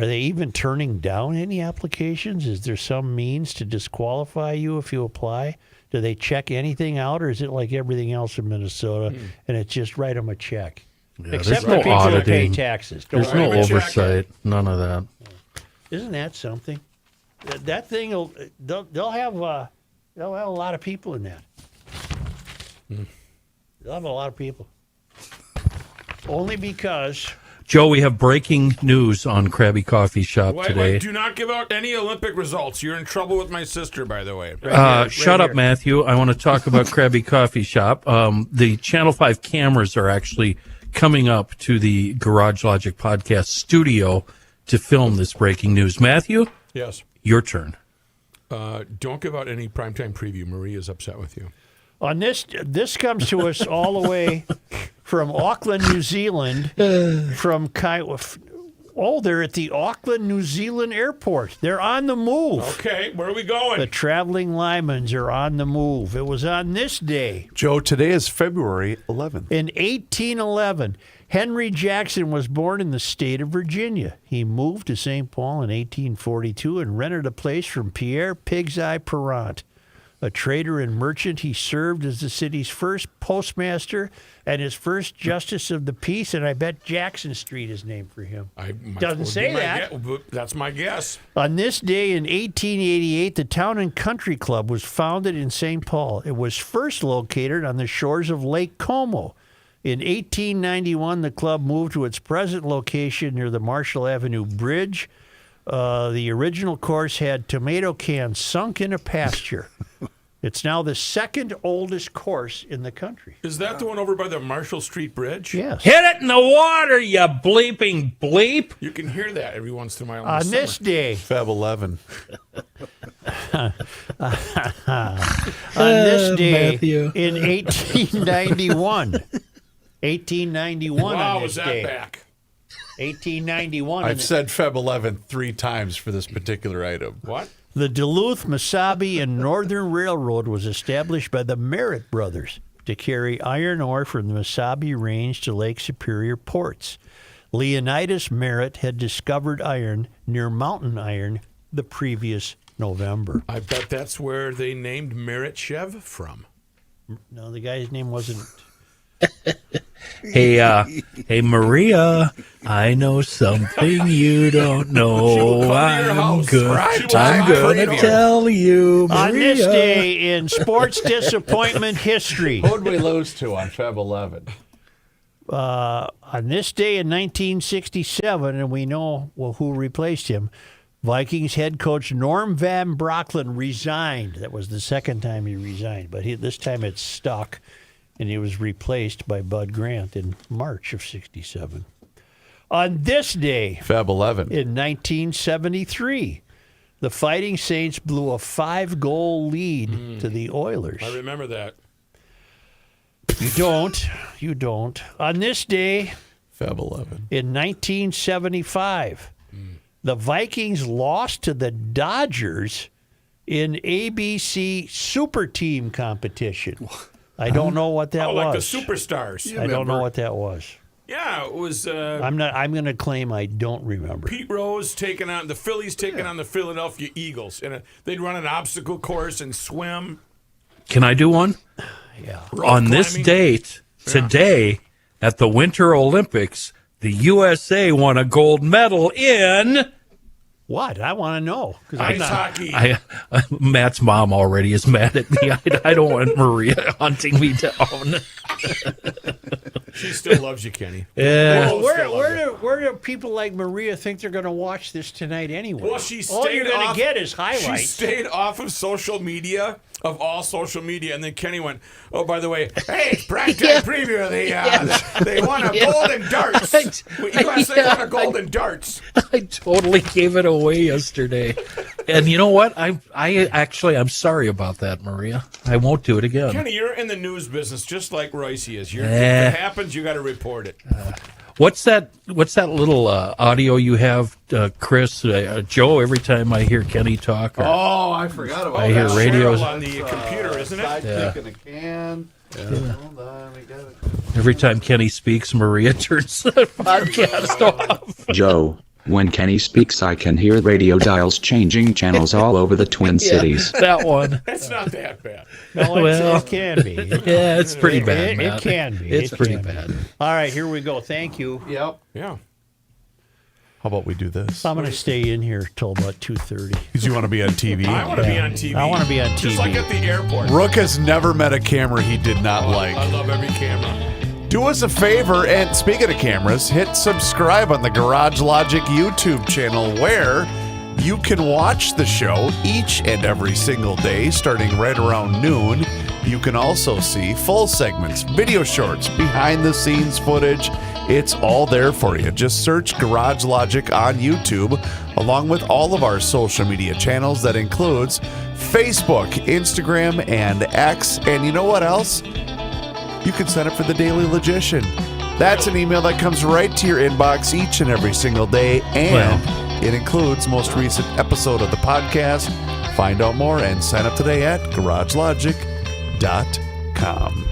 they even turning down any applications? Is there some means to disqualify you if you apply? Do they check anything out, or is it like everything else in Minnesota, and it's just write them a check? Yeah, Except there's for no people that pay auditing. taxes. There's no oversight. None of that. Isn't that something? That thing they'll have a lot of people in that. They'll have a lot of people. Only because. Joe, we have breaking news on Krabby Coffee Shop today. Do not give out any Olympic results. You're in trouble with my sister, by the way. Shut up, Matthew. I want to talk about Krabby Coffee Shop. The Channel 5 cameras are actually coming up to the Garage Logic podcast studio to film this breaking news. Matthew? Yes. Your turn. Don't give out any primetime preview. Marie is upset with you. On this comes to us all the way from Auckland, New Zealand. They're at the Auckland, New Zealand airport. They're on the move. Okay, where are we going? The traveling Lymans are on the move. It was on this day. Joe, today is February 11th. In 1811, Henry Jackson was born in the state of Virginia. He moved to St. Paul in 1842 and rented a place from Pierre Pig's Eye Perrant. A trader and merchant, he served as the city's first postmaster and his first justice of the peace, and I bet Jackson Street is named for him. Doesn't say that. That's my guess. On this day in 1888, the Town and Country Club was founded in St. Paul. It was first located on the shores of Lake Como. In 1891, the club moved to its present location near the Marshall Avenue Bridge. The original course had tomato cans sunk in a pasture. It's now the second oldest course in the country. Is that the one over by the Marshall Street Bridge? Yes. Hit it in the water, you bleeping bleep. You can hear that every once in a while. On this day. Feb 11. On this day Matthew. in 1891. 1891 Wow, on was this that day. back? 1891. I've said Feb 11 3 times for this particular item. What? The Duluth, Mesabi, and Northern Railroad was established by the Merritt brothers to carry iron ore from the Mesabi Range to Lake Superior ports. Leonidas Merritt had discovered iron near Mountain Iron the previous November. I bet that's where they named Meritchev from. No, the guy's name wasn't. Hey, Maria, I know something you don't know. I'm going to tell you, Maria. On this day in sports disappointment history. Who did we lose to on Feb 11? On this day in 1967, and we know who replaced him, Vikings head coach Norm Van Brocklin resigned. That was the second time he resigned, but this time it stuck, and he was replaced by Bud Grant in March of 67. On this day, Feb 11, in 1973, the Fighting Saints blew a 5-goal lead to the Oilers. I remember that. You don't. On this day, Feb 11, in 1975, the Vikings lost to the Dodgers in ABC Super Team competition. I don't know what that was. Like the Superstars. I don't know what that was. Yeah, it was. I'm going to claim I don't remember. Pete Rose taking on the Phillies, taking on the Philadelphia Eagles, and they'd run an obstacle course and swim. Can I do one? Yeah. On this date, today, at the Winter Olympics, the USA won a gold medal in... What? I want to know. Ice hockey. Matt's mom already is mad at me. I don't want Maria hunting me down. She still loves you, Kenny. Yeah. Well, where do people like Maria think they're going to watch this tonight anyway? Well, all you're going to get is She highlights. stayed off of social media, of all social media, and then Kenny went, "Oh, by the way, hey, it's primetime preview. They won a golden darts. USA won a golden darts." I totally gave it away yesterday. And you know what? I'm sorry about that, Maria. I won't do it again. Kenny, you're in the news business just like Royce is. If it happens, you got to report it. What's that little audio you have, Chris? Joe, every time I hear Kenny talk. I forgot about that. I hear radios. On the computer, isn't it? Sidekick in a can. Yeah. Hold on, we got it. Every time Kenny speaks, Maria turns the podcast off. Joe, when Kenny speaks, I can hear radio dials changing channels all over the Twin Cities. That one. It's not that bad. No, it can be. Yeah, it's pretty bad, It Matt. can be. It's pretty can be. bad. All right, here we go. Thank you. Yep. Yeah. How about we do this? I'm going to stay in here till about 2:30. Because you want to be on TV. I want to be on TV. I want to be on TV. Just like at the airport. Rook has never met a camera he did not like. I love every camera. Do us a favor, and speaking of cameras, hit subscribe on the Garage Logic YouTube channel, where you can watch the show each and every single day starting right around noon. You can also see full segments, video shorts, behind the scenes footage. It's all there for you. Just search Garage Logic on YouTube, along with all of our social media channels. That includes Facebook, Instagram, and X. And you know what else? You can sign up for the Daily Logician. That's an email that comes right to your inbox each and every single day, and it includes most recent episode of the podcast. Find out more and sign up today at garagelogic.com.